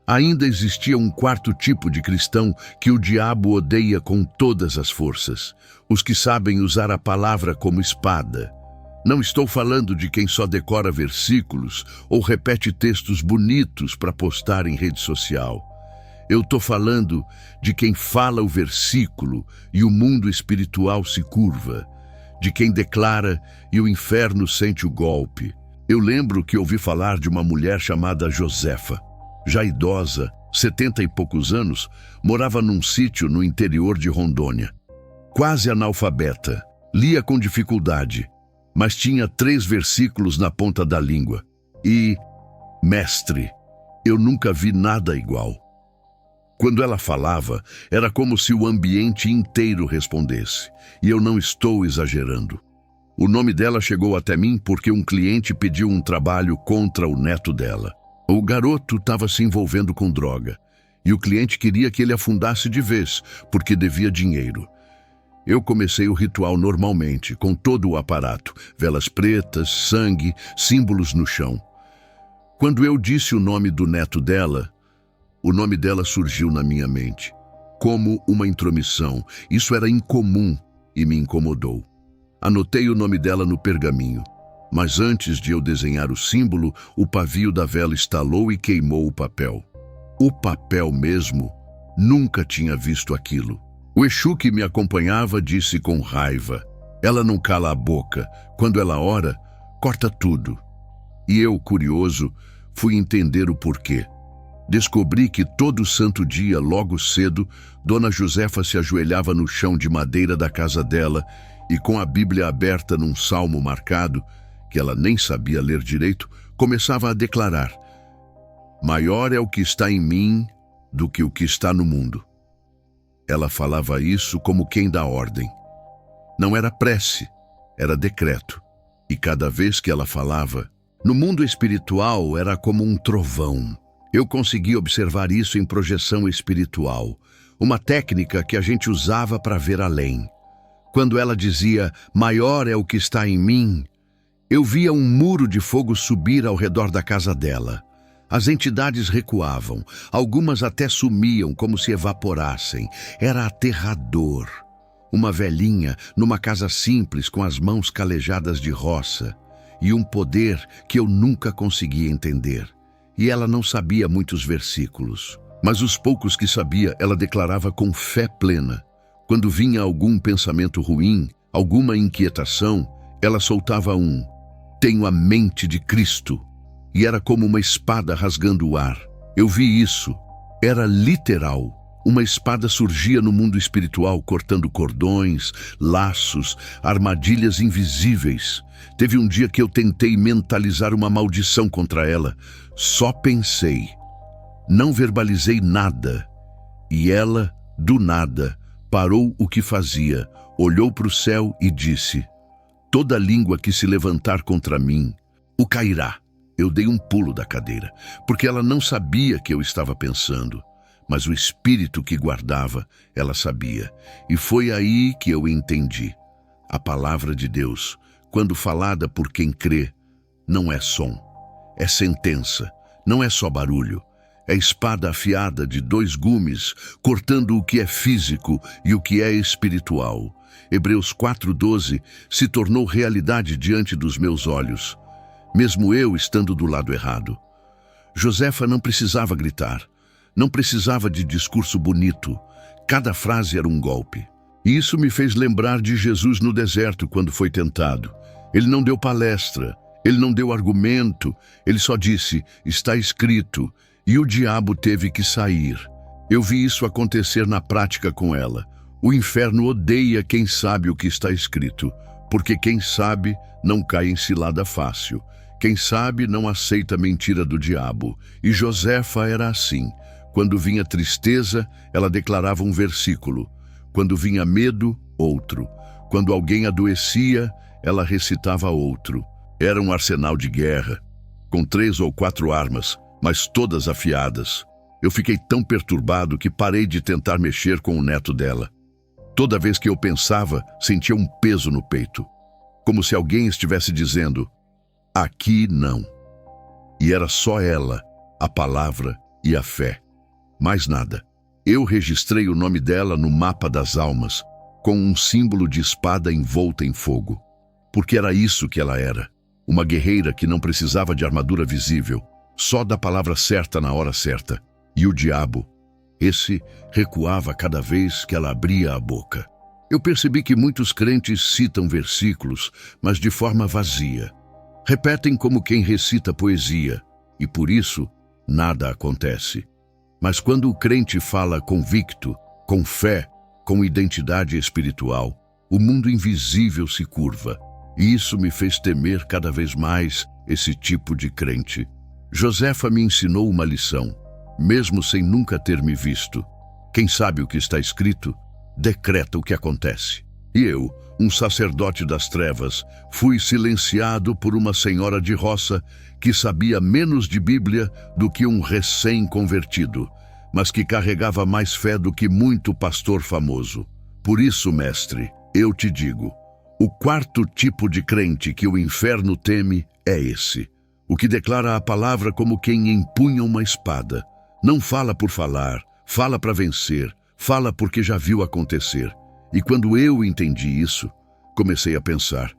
Ainda existia um quarto tipo de cristão que o diabo odeia com todas as forças: os que sabem usar a palavra como espada. Não estou falando de quem só decora versículos ou repete textos bonitos para postar em rede social. Eu estou falando de quem fala o versículo e o mundo espiritual se curva, de quem declara e o inferno sente o golpe. Eu lembro que ouvi falar de uma mulher chamada Josefa. Já idosa, 70 e poucos anos, morava num sítio no interior de Rondônia. Quase analfabeta, lia com dificuldade, mas tinha 3 versículos na ponta da língua. E, mestre, eu nunca vi nada igual. Quando ela falava, era como se o ambiente inteiro respondesse, e eu não estou exagerando. O nome dela chegou até mim porque um cliente pediu um trabalho contra o neto dela. O garoto estava se envolvendo com droga, e o cliente queria que ele afundasse de vez, porque devia dinheiro. Eu comecei o ritual normalmente, com todo o aparato, velas pretas, sangue, símbolos no chão. Quando eu disse o nome do neto dela, o nome dela surgiu na minha mente, como uma intromissão. Isso era incomum e me incomodou. Anotei o nome dela no pergaminho. Mas antes de eu desenhar o símbolo, o pavio da vela estalou e queimou o papel. O papel mesmo, nunca tinha visto aquilo. O Exu que me acompanhava disse com raiva: ela não cala a boca, quando ela ora, corta tudo. E eu, curioso, fui entender o porquê. Descobri que todo santo dia, logo cedo, Dona Josefa se ajoelhava no chão de madeira da casa dela e, com a Bíblia aberta num salmo marcado, que ela nem sabia ler direito, começava a declarar: "Maior é o que está em mim do que o que está no mundo." Ela falava isso como quem dá ordem. Não era prece, era decreto. E cada vez que ela falava, no mundo espiritual era como um trovão. Eu consegui observar isso em projeção espiritual, uma técnica que a gente usava para ver além. Quando ela dizia, "Maior é o que está em mim", eu via um muro de fogo subir ao redor da casa dela. As entidades recuavam, algumas até sumiam como se evaporassem. Era aterrador. Uma velhinha numa casa simples com as mãos calejadas de roça e um poder que eu nunca conseguia entender. E ela não sabia muitos versículos, mas os poucos que sabia ela declarava com fé plena. Quando vinha algum pensamento ruim, alguma inquietação, ela soltava um "Tenho a mente de Cristo", e era como uma espada rasgando o ar. Eu vi isso. Era literal. Uma espada surgia no mundo espiritual, cortando cordões, laços, armadilhas invisíveis. Teve um dia que eu tentei mentalizar uma maldição contra ela. Só pensei. Não verbalizei nada. E ela, do nada, parou o que fazia, olhou para o céu e disse: "Toda língua que se levantar contra mim, o cairá." Eu dei um pulo da cadeira, porque ela não sabia que eu estava pensando. Mas o espírito que guardava, ela sabia. E foi aí que eu entendi. A palavra de Deus, quando falada por quem crê, não é som, é sentença, não é só barulho. É espada afiada de 2 gumes, cortando o que é físico e o que é espiritual. Hebreus 4:12 se tornou realidade diante dos meus olhos, mesmo eu estando do lado errado. Josefa não precisava gritar. Não precisava de discurso bonito. Cada frase era um golpe. E isso me fez lembrar de Jesus no deserto quando foi tentado. Ele não deu palestra, ele não deu argumento, ele só disse, "Está escrito", e o diabo teve que sair. Eu vi isso acontecer na prática com ela. O inferno odeia quem sabe o que está escrito, porque quem sabe não cai em cilada fácil. Quem sabe não aceita a mentira do diabo. E Josefa era assim. Quando vinha tristeza, ela declarava um versículo. Quando vinha medo, outro. Quando alguém adoecia, ela recitava outro. Era um arsenal de guerra, com 3 ou 4 armas, mas todas afiadas. Eu fiquei tão perturbado que parei de tentar mexer com o neto dela. Toda vez que eu pensava, sentia um peso no peito, como se alguém estivesse dizendo, "Aqui não." E era só ela, a palavra e a fé. Mais nada. Eu registrei o nome dela no mapa das almas, com um símbolo de espada envolta em fogo. Porque era isso que ela era. Uma guerreira que não precisava de armadura visível, só da palavra certa na hora certa. E o diabo, esse recuava cada vez que ela abria a boca. Eu percebi que muitos crentes citam versículos, mas de forma vazia. Repetem como quem recita poesia, e por isso nada acontece. Mas quando o crente fala convicto, com fé, com identidade espiritual, o mundo invisível se curva. E isso me fez temer cada vez mais esse tipo de crente. Josefa me ensinou uma lição, mesmo sem nunca ter me visto. Quem sabe o que está escrito, decreta o que acontece. E eu, um sacerdote das trevas, fui silenciado por uma senhora de roça que sabia menos de Bíblia do que um recém-convertido, mas que carregava mais fé do que muito pastor famoso. Por isso, mestre, eu te digo, o 4º tipo de crente que o inferno teme é esse, o que declara a palavra como quem empunha uma espada. Não fala por falar, fala para vencer, fala porque já viu acontecer. E quando eu entendi isso, comecei a pensar,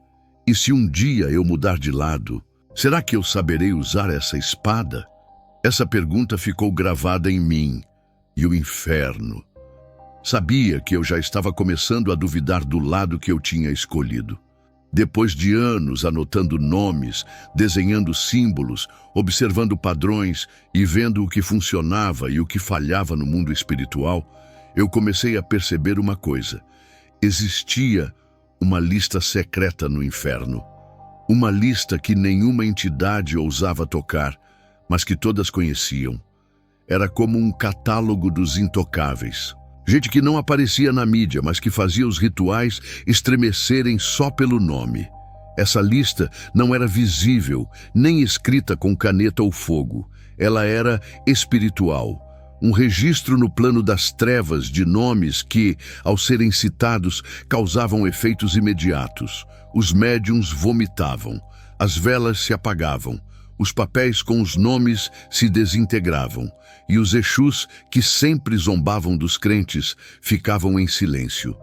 e se um dia eu mudar de lado, será que eu saberei usar essa espada? Essa pergunta ficou gravada em mim. E o inferno? Sabia que eu já estava começando a duvidar do lado que eu tinha escolhido. Depois de anos anotando nomes, desenhando símbolos, observando padrões e vendo o que funcionava e o que falhava no mundo espiritual, eu comecei a perceber uma coisa. Existia uma lista secreta no inferno. Uma lista que nenhuma entidade ousava tocar, mas que todas conheciam. Era como um catálogo dos intocáveis. Gente que não aparecia na mídia, mas que fazia os rituais estremecerem só pelo nome. Essa lista não era visível, nem escrita com caneta ou fogo. Ela era espiritual. Um registro no plano das trevas de nomes que, ao serem citados, causavam efeitos imediatos. Os médiuns vomitavam, as velas se apagavam, os papéis com os nomes se desintegravam, e os exus, que sempre zombavam dos crentes, ficavam em silêncio.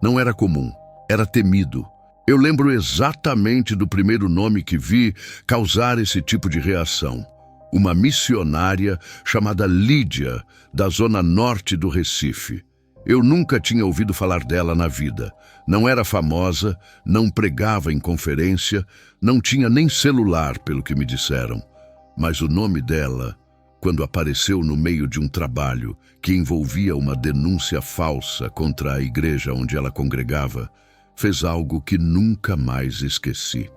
Não era comum, era temido. Eu lembro exatamente do primeiro nome que vi causar esse tipo de reação. Uma missionária chamada Lídia, da zona norte do Recife. Eu nunca tinha ouvido falar dela na vida. Não era famosa, não pregava em conferência, não tinha nem celular, pelo que me disseram. Mas o nome dela, quando apareceu no meio de um trabalho que envolvia uma denúncia falsa contra a igreja onde ela congregava, fez algo que nunca mais esqueci.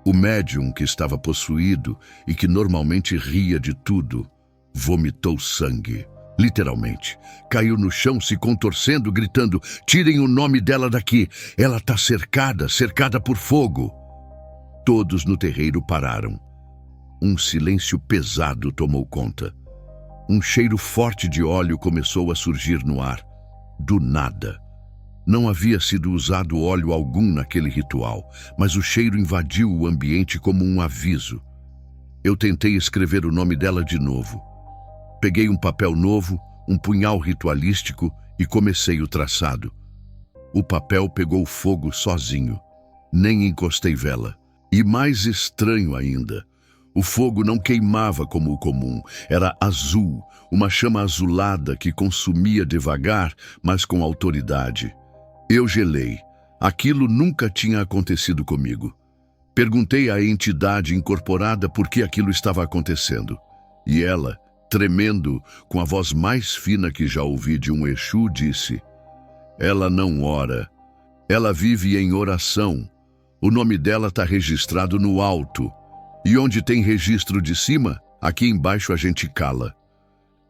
O médium, que estava possuído e que normalmente ria de tudo, vomitou sangue. Literalmente, caiu no chão se contorcendo, gritando: "Tirem o nome dela daqui! Ela está cercada por fogo!" Todos no terreiro pararam. Um silêncio pesado tomou conta. Um cheiro forte de óleo começou a surgir no ar. Do nada. Não havia sido usado óleo algum naquele ritual, mas o cheiro invadiu o ambiente como um aviso. Eu tentei escrever o nome dela de novo. Peguei um papel novo, um punhal ritualístico e comecei o traçado. O papel pegou fogo sozinho. Nem encostei vela. E mais estranho ainda, o fogo não queimava como o comum. Era azul, uma chama azulada que consumia devagar, mas com autoridade. Eu gelei. Aquilo nunca tinha acontecido comigo. Perguntei à entidade incorporada por que aquilo estava acontecendo. E ela, tremendo, com a voz mais fina que já ouvi de um exu, disse: "Ela não ora. Ela vive em oração. O nome dela está registrado no alto. E onde tem registro de cima, aqui embaixo a gente cala."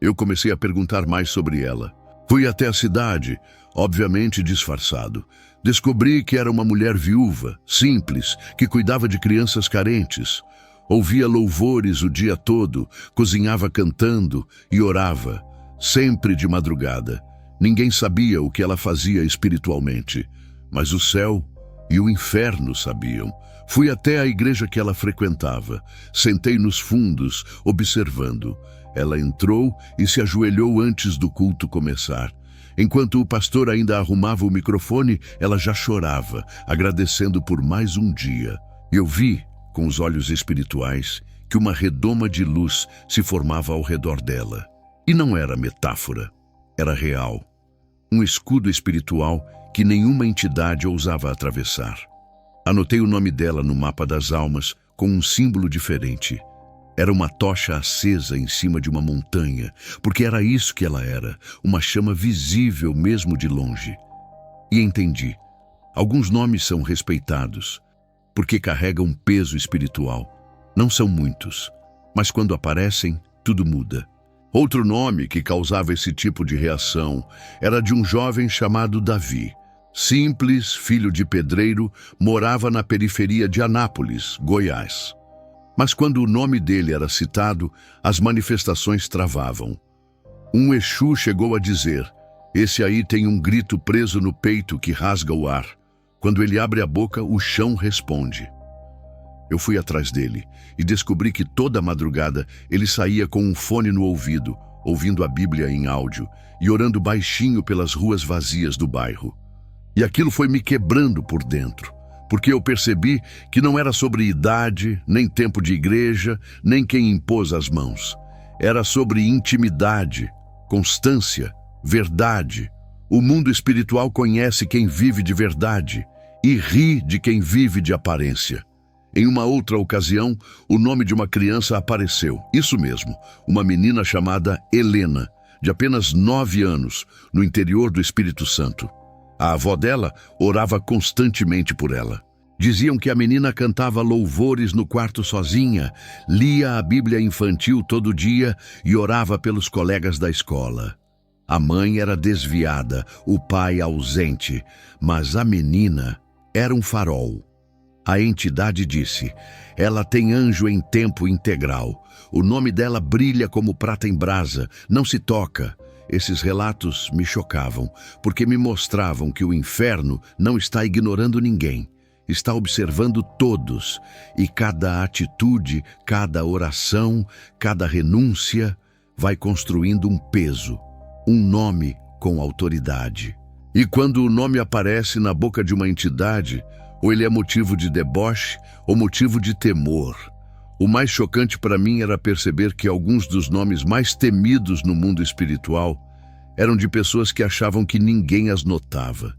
Eu comecei a perguntar mais sobre ela. Fui até a cidade, obviamente disfarçado. Descobri que era uma mulher viúva, simples, que cuidava de crianças carentes. Ouvia louvores o dia todo, cozinhava cantando e orava, sempre de madrugada. Ninguém sabia o que ela fazia espiritualmente, mas o céu e o inferno sabiam. Fui até a igreja que ela frequentava, sentei nos fundos, observando. Ela entrou e se ajoelhou antes do culto começar. Enquanto o pastor ainda arrumava o microfone, ela já chorava, agradecendo por mais um dia. Eu vi, com os olhos espirituais, que uma redoma de luz se formava ao redor dela. E não era metáfora, era real. Um escudo espiritual que nenhuma entidade ousava atravessar. Anotei o nome dela no mapa das almas com um símbolo diferente. Era uma tocha acesa em cima de uma montanha, porque era isso que ela era, uma chama visível mesmo de longe. E entendi. Alguns nomes são respeitados, porque carregam peso espiritual. Não são muitos, mas quando aparecem, tudo muda. Outro nome que causava esse tipo de reação era de um jovem chamado Davi. Simples, filho de pedreiro, morava na periferia de Anápolis, Goiás. Mas quando o nome dele era citado, as manifestações travavam. Um exu chegou a dizer: "Esse aí tem um grito preso no peito que rasga o ar. Quando ele abre a boca, o chão responde." Eu fui atrás dele e descobri que toda madrugada ele saía com um fone no ouvido, ouvindo a Bíblia em áudio e orando baixinho pelas ruas vazias do bairro. E aquilo foi me quebrando por dentro, porque eu percebi que não era sobre idade, nem tempo de igreja, nem quem impôs as mãos. Era sobre intimidade, constância, verdade. O mundo espiritual conhece quem vive de verdade. e ri de quem vive de aparência. Em uma outra ocasião, o nome de uma criança apareceu. Isso mesmo, uma menina chamada Helena, de apenas 9 anos, no interior do Espírito Santo. A avó dela orava constantemente por ela. Diziam que a menina cantava louvores no quarto sozinha, lia a Bíblia infantil todo dia e orava pelos colegas da escola. A mãe era desviada, o pai ausente, mas a menina era um farol. A entidade disse: ela tem anjo em tempo integral. O nome dela brilha como prata em brasa, não se toca. Esses relatos me chocavam, porque me mostravam que o inferno não está ignorando ninguém. Está observando todos, e cada atitude, cada oração, cada renúncia vai construindo um peso, um nome com autoridade. E quando o nome aparece na boca de uma entidade, ou ele é motivo de deboche ou motivo de temor. O mais chocante para mim era perceber que alguns dos nomes mais temidos no mundo espiritual eram de pessoas que achavam que ninguém as notava.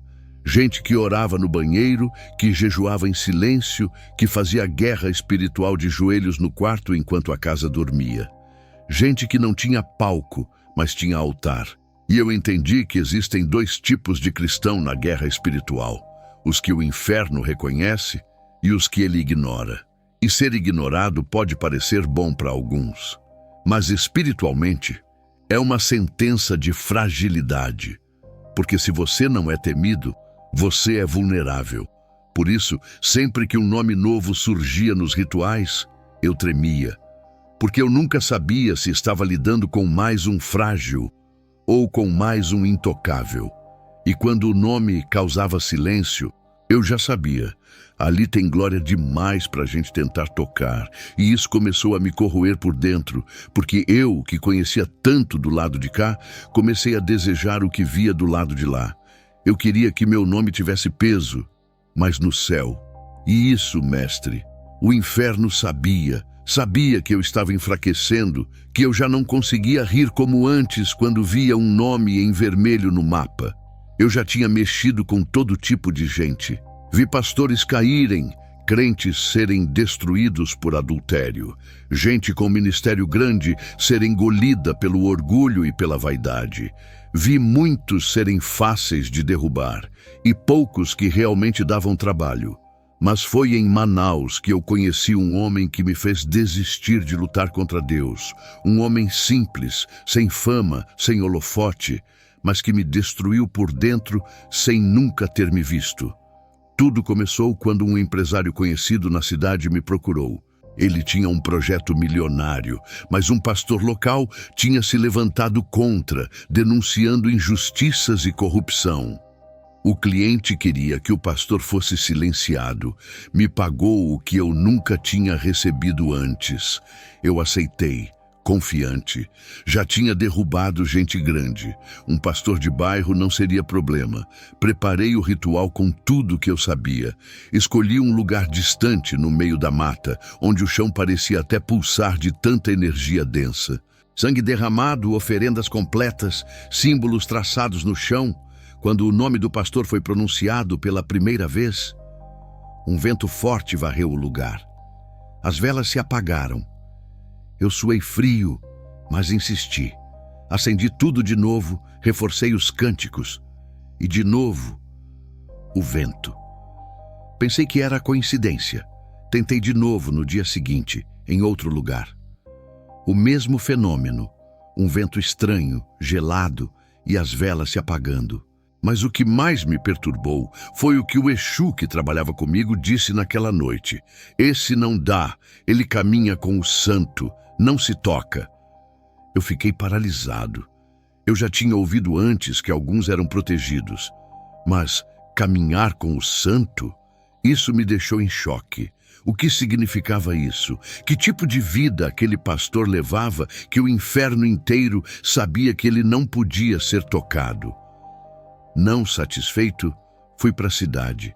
Gente que orava no banheiro, que jejuava em silêncio, que fazia guerra espiritual de joelhos no quarto enquanto a casa dormia. Gente que não tinha palco, mas tinha altar. E eu entendi que existem 2 tipos de cristão na guerra espiritual: os que o inferno reconhece e os que ele ignora. E ser ignorado pode parecer bom para alguns, mas espiritualmente é uma sentença de fragilidade, porque se você não é temido, você é vulnerável. Por isso, sempre que um nome novo surgia nos rituais, eu tremia, porque eu nunca sabia se estava lidando com mais um frágil ou com mais um intocável. E quando o nome causava silêncio, eu já sabia, ali tem glória demais para a gente tentar tocar. E isso começou a me corroer por dentro, porque eu, que conhecia tanto do lado de cá, comecei a desejar o que via do lado de lá. Eu queria que meu nome tivesse peso, mas no céu. E isso, mestre, o inferno sabia que eu estava enfraquecendo, que eu já não conseguia rir como antes quando via um nome em vermelho no mapa. Eu já tinha mexido com todo tipo de gente. Vi pastores caírem, crentes serem destruídos por adultério, gente com ministério grande ser engolida pelo orgulho e pela vaidade. Vi muitos serem fáceis de derrubar e poucos que realmente davam trabalho. Mas foi em Manaus que eu conheci um homem que me fez desistir de lutar contra Deus. Um homem simples, sem fama, sem holofote, mas que me destruiu por dentro sem nunca ter me visto. Tudo começou quando um empresário conhecido na cidade me procurou. Ele tinha um projeto milionário, mas um pastor local tinha se levantado contra, denunciando injustiças e corrupção. O cliente queria que o pastor fosse silenciado. Me pagou o que eu nunca tinha recebido antes. Eu aceitei, confiante. Já tinha derrubado gente grande. Um pastor de bairro não seria problema. Preparei o ritual com tudo que eu sabia. Escolhi um lugar distante no meio da mata, onde o chão parecia até pulsar de tanta energia densa. Sangue derramado, oferendas completas, símbolos traçados no chão. Quando o nome do pastor foi pronunciado pela primeira vez, um vento forte varreu o lugar. As velas se apagaram. Eu suei frio, mas insisti. Acendi tudo de novo, reforcei os cânticos. E de novo, o vento. Pensei que era coincidência. Tentei de novo no dia seguinte, em outro lugar. O mesmo fenômeno, um vento estranho, gelado e as velas se apagando. Mas o que mais me perturbou foi o que o Exu que trabalhava comigo disse naquela noite. Esse não dá, ele caminha com o santo, não se toca. Eu fiquei paralisado. Eu já tinha ouvido antes que alguns eram protegidos. Mas caminhar com o santo? Isso me deixou em choque. O que significava isso? Que tipo de vida aquele pastor levava que o inferno inteiro sabia que ele não podia ser tocado? Não satisfeito, fui para a cidade.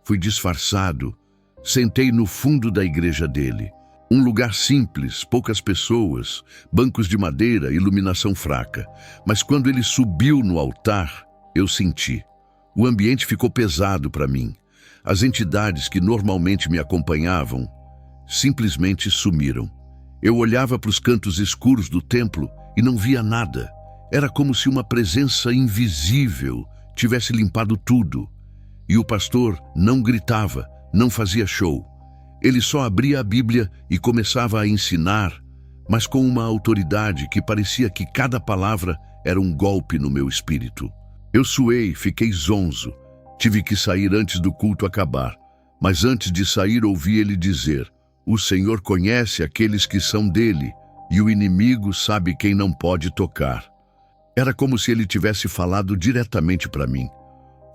Fui disfarçado, sentei no fundo da igreja dele. Um lugar simples, poucas pessoas, bancos de madeira, iluminação fraca. Mas quando ele subiu no altar, eu senti. O ambiente ficou pesado para mim. As entidades que normalmente me acompanhavam simplesmente sumiram. Eu olhava para os cantos escuros do templo e não via nada. Era como se uma presença invisível tivesse limpado tudo. E o pastor não gritava, não fazia show. Ele só abria a Bíblia e começava a ensinar, mas com uma autoridade que parecia que cada palavra era um golpe no meu espírito. Eu suei, fiquei zonzo. Tive que sair antes do culto acabar. Mas antes de sair ouvi ele dizer: "O Senhor conhece aqueles que são dele, e o inimigo sabe quem não pode tocar." Era como se ele tivesse falado diretamente para mim.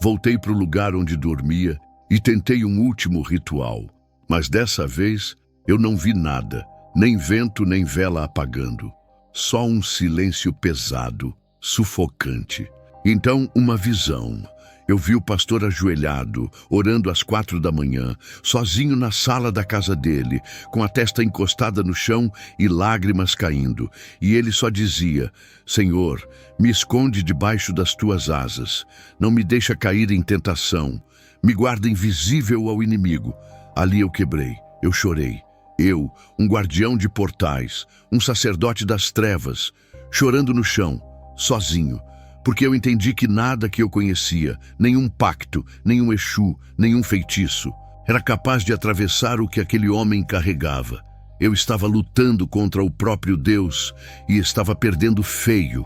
Voltei para o lugar onde dormia e tentei um último ritual. Mas dessa vez eu não vi nada, nem vento nem vela apagando. Só um silêncio pesado, sufocante. Então uma visão. Eu vi o pastor ajoelhado, orando às 4 da manhã, sozinho na sala da casa dele, com a testa encostada no chão e lágrimas caindo. E ele só dizia: "Senhor, me esconde debaixo das tuas asas. Não me deixa cair em tentação. Me guarda invisível ao inimigo." Ali eu quebrei, eu chorei. Eu, um guardião de portais, um sacerdote das trevas, chorando no chão, sozinho. Porque eu entendi que nada que eu conhecia, nenhum pacto, nenhum Exu, nenhum feitiço, era capaz de atravessar o que aquele homem carregava. Eu estava lutando contra o próprio Deus e estava perdendo feio.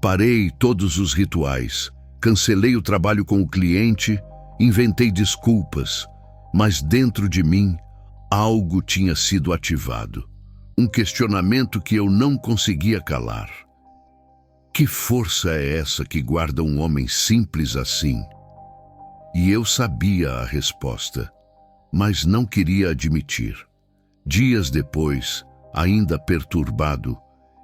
Parei todos os rituais, cancelei o trabalho com o cliente, inventei desculpas, mas dentro de mim, algo tinha sido ativado. Um questionamento que eu não conseguia calar. Que força é essa que guarda um homem simples assim? E eu sabia a resposta, mas não queria admitir. Dias depois, ainda perturbado,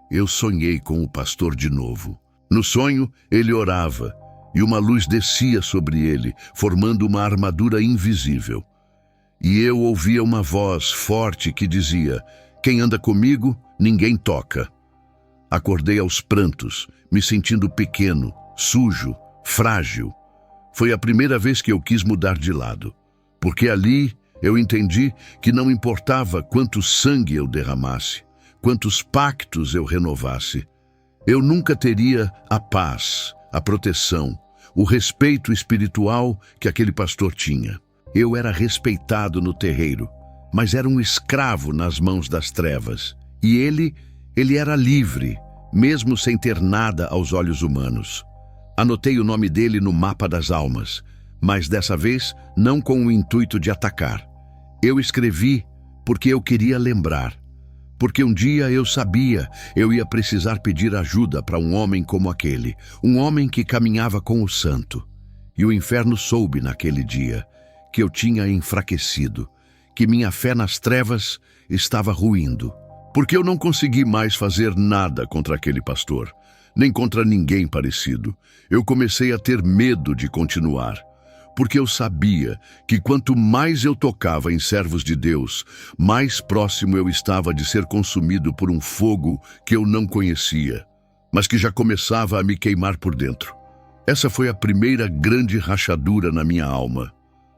eu sonhei com o pastor de novo. No sonho, ele orava, e uma luz descia sobre ele, formando uma armadura invisível. E eu ouvia uma voz forte que dizia: "Quem anda comigo, ninguém toca." Acordei aos prantos, me sentindo pequeno, sujo, frágil. Foi a primeira vez que eu quis mudar de lado, porque ali eu entendi que não importava quanto sangue eu derramasse, quantos pactos eu renovasse, eu nunca teria a paz, a proteção, o respeito espiritual que aquele pastor tinha. Eu era respeitado no terreiro, mas era um escravo nas mãos das trevas. E ele era livre, mesmo sem ter nada aos olhos humanos. Anotei o nome dele no mapa das almas, mas dessa vez não com o intuito de atacar. Eu escrevi porque eu queria lembrar. Porque um dia eu sabia eu ia precisar pedir ajuda para um homem como aquele, um homem que caminhava com o santo. E o inferno soube naquele dia que eu tinha enfraquecido, que minha fé nas trevas estava ruindo. Porque eu não consegui mais fazer nada contra aquele pastor, nem contra ninguém parecido. Eu comecei a ter medo de continuar, porque eu sabia que quanto mais eu tocava em servos de Deus, mais próximo eu estava de ser consumido por um fogo que eu não conhecia, mas que já começava a me queimar por dentro. Essa foi a primeira grande rachadura na minha alma.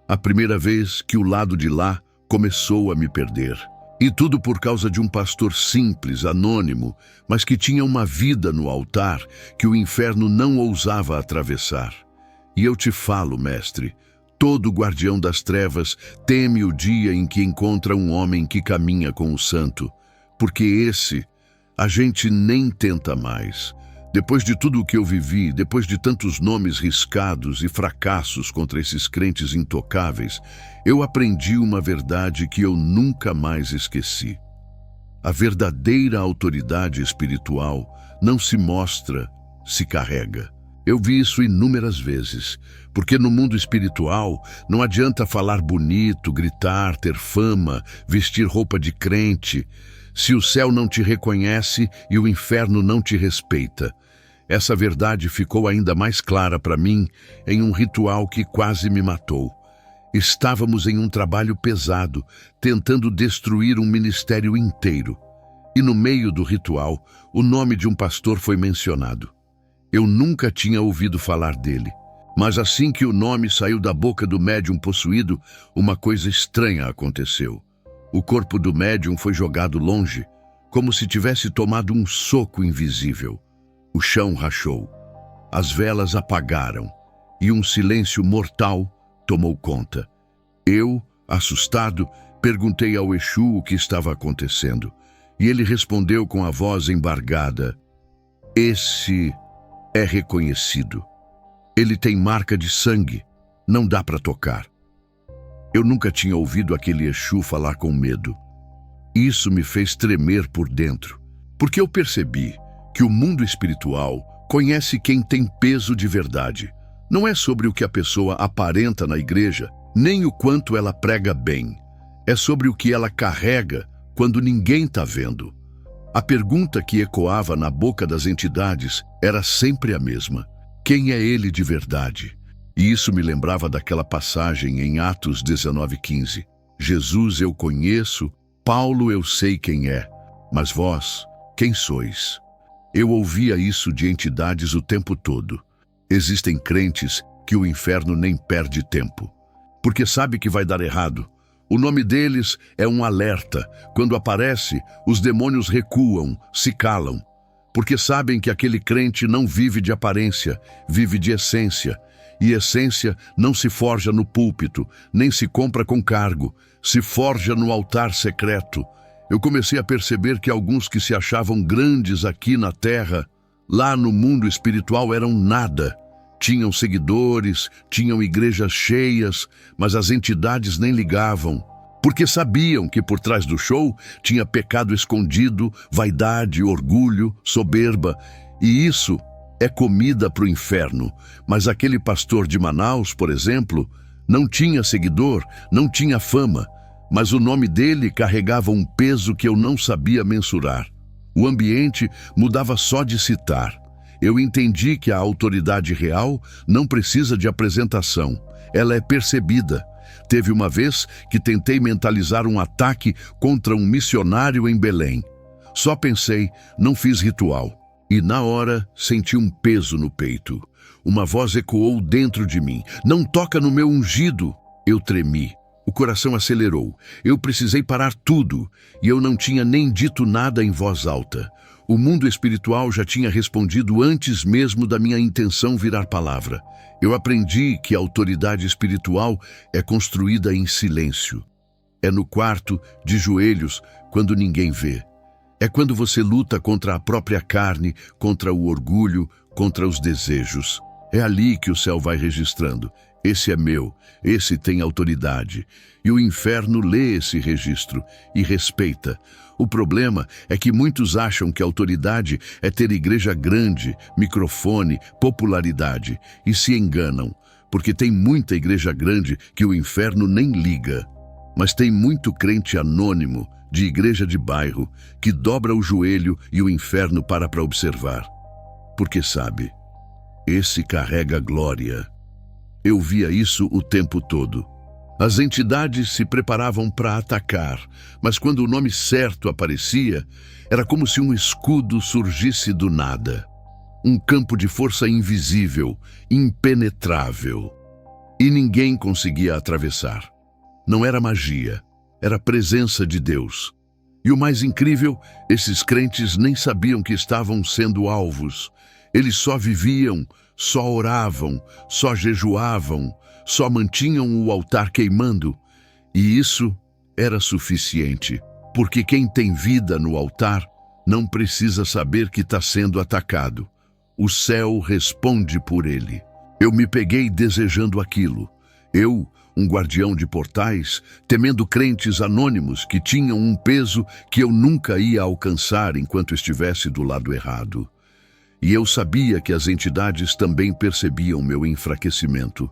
A primeira vez que o lado de lá começou a me perder. E tudo por causa de um pastor simples, anônimo, mas que tinha uma vida no altar que o inferno não ousava atravessar. E eu te falo, mestre, todo guardião das trevas teme o dia em que encontra um homem que caminha com o santo, porque esse a gente nem tenta mais. Depois de tudo o que eu vivi, depois de tantos nomes riscados e fracassos contra esses crentes intocáveis, eu aprendi uma verdade que eu nunca mais esqueci. A verdadeira autoridade espiritual não se mostra, se carrega. Eu vi isso inúmeras vezes, porque no mundo espiritual não adianta falar bonito, gritar, ter fama, vestir roupa de crente, se o céu não te reconhece e o inferno não te respeita. Essa verdade ficou ainda mais clara para mim em um ritual que quase me matou. Estávamos em um trabalho pesado, tentando destruir um ministério inteiro. E no meio do ritual, o nome de um pastor foi mencionado. Eu nunca tinha ouvido falar dele. Mas assim que o nome saiu da boca do médium possuído, uma coisa estranha aconteceu. O corpo do médium foi jogado longe, como se tivesse tomado um soco invisível. O chão rachou, as velas apagaram e um silêncio mortal tomou conta. Eu, assustado, perguntei ao Exu o que estava acontecendo, e ele respondeu com a voz embargada: "Esse é reconhecido. Ele tem marca de sangue, não dá para tocar." Eu nunca tinha ouvido aquele Exu falar com medo. Isso me fez tremer por dentro, porque eu percebi que o mundo espiritual conhece quem tem peso de verdade. Não é sobre o que a pessoa aparenta na igreja, nem o quanto ela prega bem. É sobre o que ela carrega quando ninguém está vendo. A pergunta que ecoava na boca das entidades era sempre a mesma: quem é ele de verdade? E isso me lembrava daquela passagem em Atos 19:15. Jesus eu conheço, Paulo eu sei quem é, mas vós, quem sois? Eu ouvia isso de entidades o tempo todo. Existem crentes que o inferno nem perde tempo, porque sabe que vai dar errado. O nome deles é um alerta. Quando aparece, os demônios recuam, se calam, porque sabem que aquele crente não vive de aparência, vive de essência. E essência não se forja no púlpito, nem se compra com cargo, se forja no altar secreto. Eu comecei a perceber que alguns que se achavam grandes aqui na terra, lá no mundo espiritual eram nada. Tinham seguidores, tinham igrejas cheias, mas as entidades nem ligavam, porque sabiam que por trás do show tinha pecado escondido, vaidade, orgulho, soberba, e isso é comida para o inferno. Mas aquele pastor de Manaus, por exemplo, não tinha seguidor, não tinha fama, mas o nome dele carregava um peso que eu não sabia mensurar. O ambiente mudava só de citar. Eu entendi que a autoridade real não precisa de apresentação, ela é percebida. Teve uma vez que tentei mentalizar um ataque contra um missionário em Belém. Só pensei, não fiz ritual. E na hora senti um peso no peito. Uma voz ecoou dentro de mim: "Não toca no meu ungido!" Eu tremi. O coração acelerou. Eu precisei parar tudo. E eu não tinha nem dito nada em voz alta. O mundo espiritual já tinha respondido antes mesmo da minha intenção virar palavra. Eu aprendi que a autoridade espiritual é construída em silêncio. É no quarto, de joelhos, quando ninguém vê. É quando você luta contra a própria carne, contra o orgulho, contra os desejos. É ali que o céu vai registrando: esse é meu, esse tem autoridade. E o inferno lê esse registro e respeita. O problema é que muitos acham que autoridade é ter igreja grande, microfone, popularidade, e se enganam, porque tem muita igreja grande que o inferno nem liga. Mas tem muito crente anônimo, de igreja de bairro, que dobra o joelho e o inferno para observar. Porque sabe, esse carrega glória. Eu via isso o tempo todo. As entidades se preparavam para atacar, mas quando o nome certo aparecia, era como se um escudo surgisse do nada. Um campo de força invisível, impenetrável. E ninguém conseguia atravessar. Não era magia, era presença de Deus. E o mais incrível, esses crentes nem sabiam que estavam sendo alvos. Eles só viviam, só oravam, só jejuavam, só mantinham o altar queimando. E isso era suficiente, porque quem tem vida no altar não precisa saber que está sendo atacado. O céu responde por ele. Eu me peguei desejando aquilo. Eu, um guardião de portais, temendo crentes anônimos que tinham um peso que eu nunca ia alcançar enquanto estivesse do lado errado. E eu sabia que as entidades também percebiam meu enfraquecimento,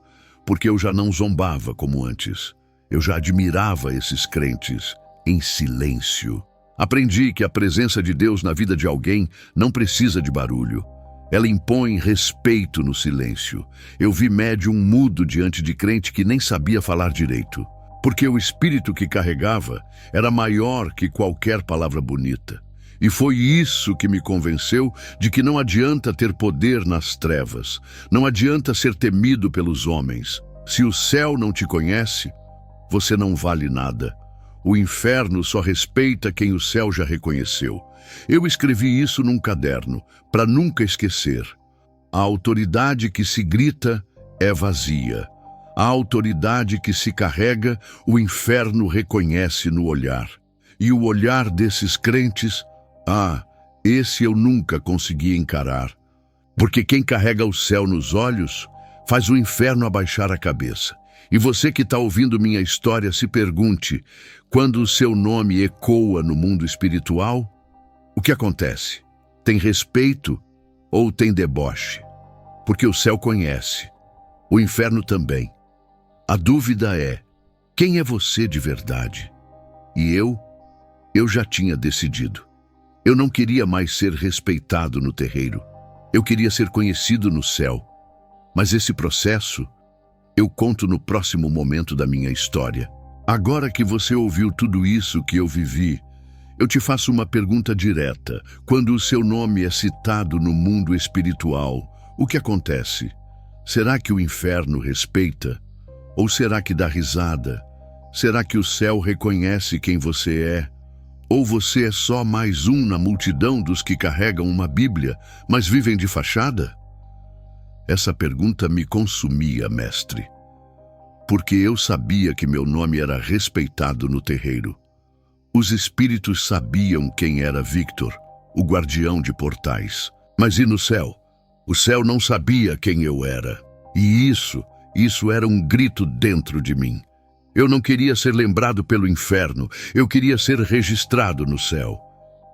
porque eu já não zombava como antes. Eu já admirava esses crentes em silêncio. Aprendi que a presença de Deus na vida de alguém não precisa de barulho. Ela impõe respeito no silêncio. Eu vi médium mudo diante de crente que nem sabia falar direito, porque o espírito que carregava era maior que qualquer palavra bonita. E foi isso que me convenceu de que não adianta ter poder nas trevas, não adianta ser temido pelos homens. Se o céu não te conhece, você não vale nada. O inferno só respeita quem o céu já reconheceu. Eu escrevi isso num caderno, para nunca esquecer. A autoridade que se grita é vazia. A autoridade que se carrega, o inferno reconhece no olhar. E o olhar desses crentes, esse eu nunca consegui encarar. Porque quem carrega o céu nos olhos, faz o inferno abaixar a cabeça. E você que está ouvindo minha história, se pergunte, quando o seu nome ecoa no mundo espiritual, o que acontece? Tem respeito ou tem deboche? Porque o céu conhece, o inferno também. A dúvida é, quem é você de verdade? E eu já tinha decidido. Eu não queria mais ser respeitado no terreiro. Eu queria ser conhecido no céu. Mas esse processo eu conto no próximo momento da minha história. Agora que você ouviu tudo isso que eu vivi, eu te faço uma pergunta direta. Quando o seu nome é citado no mundo espiritual, o que acontece? Será que o inferno respeita? Ou será que dá risada? Será que o céu reconhece quem você é? Ou você é só mais um na multidão dos que carregam uma Bíblia, mas vivem de fachada? Essa pergunta me consumia, mestre, porque eu sabia que meu nome era respeitado no terreiro. Os espíritos sabiam quem era Victor, o guardião de portais. Mas e no céu? O céu não sabia quem eu era. E isso era um grito dentro de mim. Eu não queria ser lembrado pelo inferno, eu queria ser registrado no céu.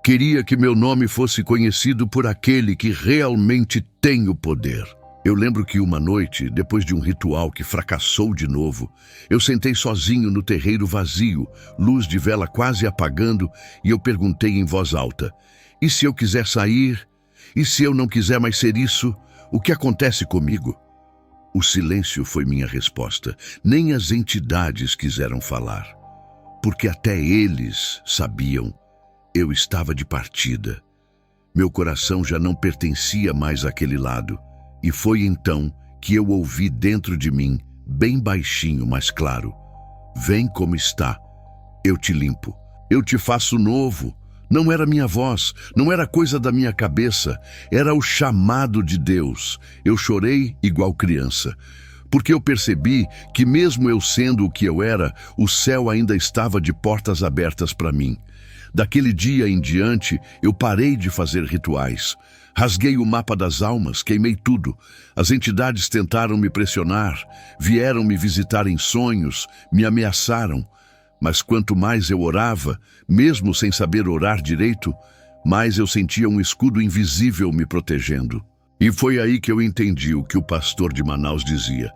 Queria que meu nome fosse conhecido por aquele que realmente tem o poder. Eu lembro que uma noite, depois de um ritual que fracassou de novo, eu sentei sozinho no terreiro vazio, luz de vela quase apagando, e eu perguntei em voz alta, e se eu quiser sair? E se eu não quiser mais ser isso? O que acontece comigo? O silêncio foi minha resposta. Nem as entidades quiseram falar, porque até eles sabiam, eu estava de partida. Meu coração já não pertencia mais àquele lado. E foi então que eu ouvi dentro de mim, bem baixinho, mas claro, vem como está, eu te limpo, eu te faço novo. Não era minha voz, não era coisa da minha cabeça, era o chamado de Deus. Eu chorei igual criança, porque eu percebi que mesmo eu sendo o que eu era, o céu ainda estava de portas abertas para mim. Daquele dia em diante, eu parei de fazer rituais. Rasguei o mapa das almas, queimei tudo. As entidades tentaram me pressionar, vieram me visitar em sonhos, me ameaçaram. Mas quanto mais eu orava, mesmo sem saber orar direito, mais eu sentia um escudo invisível me protegendo. E foi aí que eu entendi o que o pastor de Manaus dizia.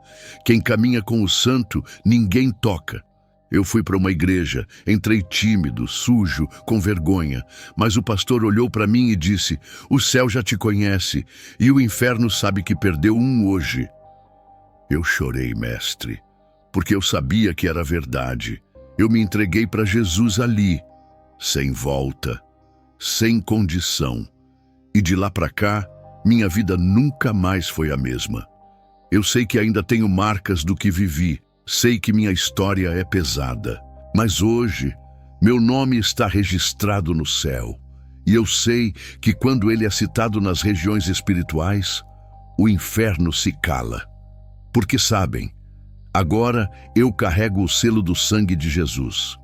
Quem caminha com o santo, ninguém toca. Eu fui para uma igreja, entrei tímido, sujo, com vergonha, mas o pastor olhou para mim e disse, o céu já te conhece e o inferno sabe que perdeu um hoje. Eu chorei, mestre, porque eu sabia que era verdade. Eu me entreguei para Jesus ali, sem volta, sem condição. E de lá para cá, minha vida nunca mais foi a mesma. Eu sei que ainda tenho marcas do que vivi, sei que minha história é pesada, mas hoje meu nome está registrado no céu. E eu sei que quando ele é citado nas regiões espirituais, o inferno se cala. Porque sabem, agora eu carrego o selo do sangue de Jesus.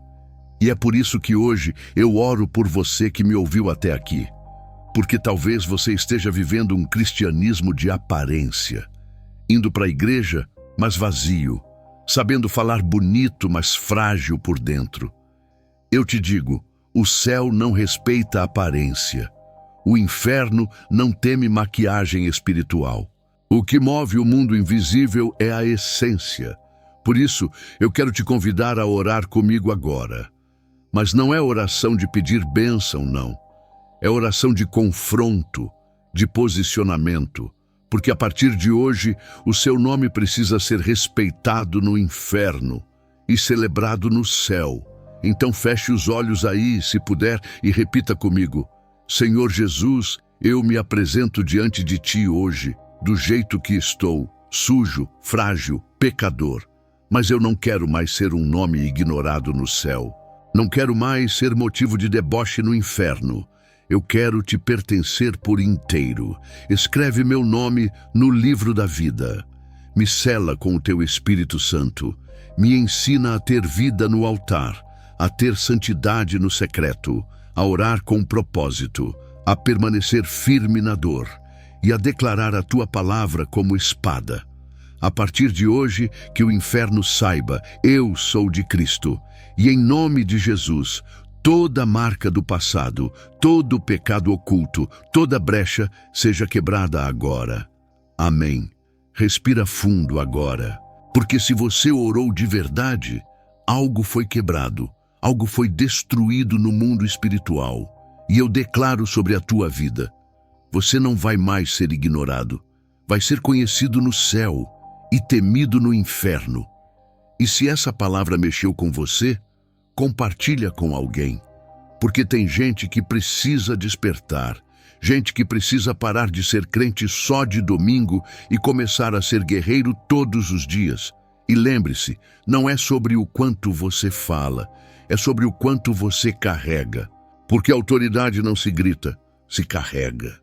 E é por isso que hoje eu oro por você que me ouviu até aqui. Porque talvez você esteja vivendo um cristianismo de aparência, indo para a igreja, mas vazio, sabendo falar bonito, mas frágil por dentro. Eu te digo, o céu não respeita a aparência. O inferno não teme maquiagem espiritual. O que move o mundo invisível é a essência. Por isso, eu quero te convidar a orar comigo agora. Mas não é oração de pedir bênção, não. É oração de confronto, de posicionamento. Porque a partir de hoje, o seu nome precisa ser respeitado no inferno e celebrado no céu. Então feche os olhos aí, se puder, e repita comigo. Senhor Jesus, eu me apresento diante de Ti hoje, do jeito que estou, sujo, frágil, pecador. Mas eu não quero mais ser um nome ignorado no céu. Não quero mais ser motivo de deboche no inferno. Eu quero Te pertencer por inteiro. Escreve meu nome no livro da vida. Me sela com o Teu Espírito Santo. Me ensina a ter vida no altar, a ter santidade no secreto, a orar com propósito, a permanecer firme na dor e a declarar a Tua palavra como espada. A partir de hoje, que o inferno saiba, eu sou de Cristo, e em nome de Jesus, toda marca do passado, todo pecado oculto, toda brecha seja quebrada agora. Amém. Respira fundo agora, porque se você orou de verdade, algo foi quebrado, algo foi destruído no mundo espiritual, e eu declaro sobre a tua vida: você não vai mais ser ignorado, vai ser conhecido no céu e temido no inferno. E se essa palavra mexeu com você, compartilha com alguém, porque tem gente que precisa despertar, gente que precisa parar de ser crente só de domingo e começar a ser guerreiro todos os dias. E lembre-se, não é sobre o quanto você fala, é sobre o quanto você carrega, porque a autoridade não se grita, se carrega.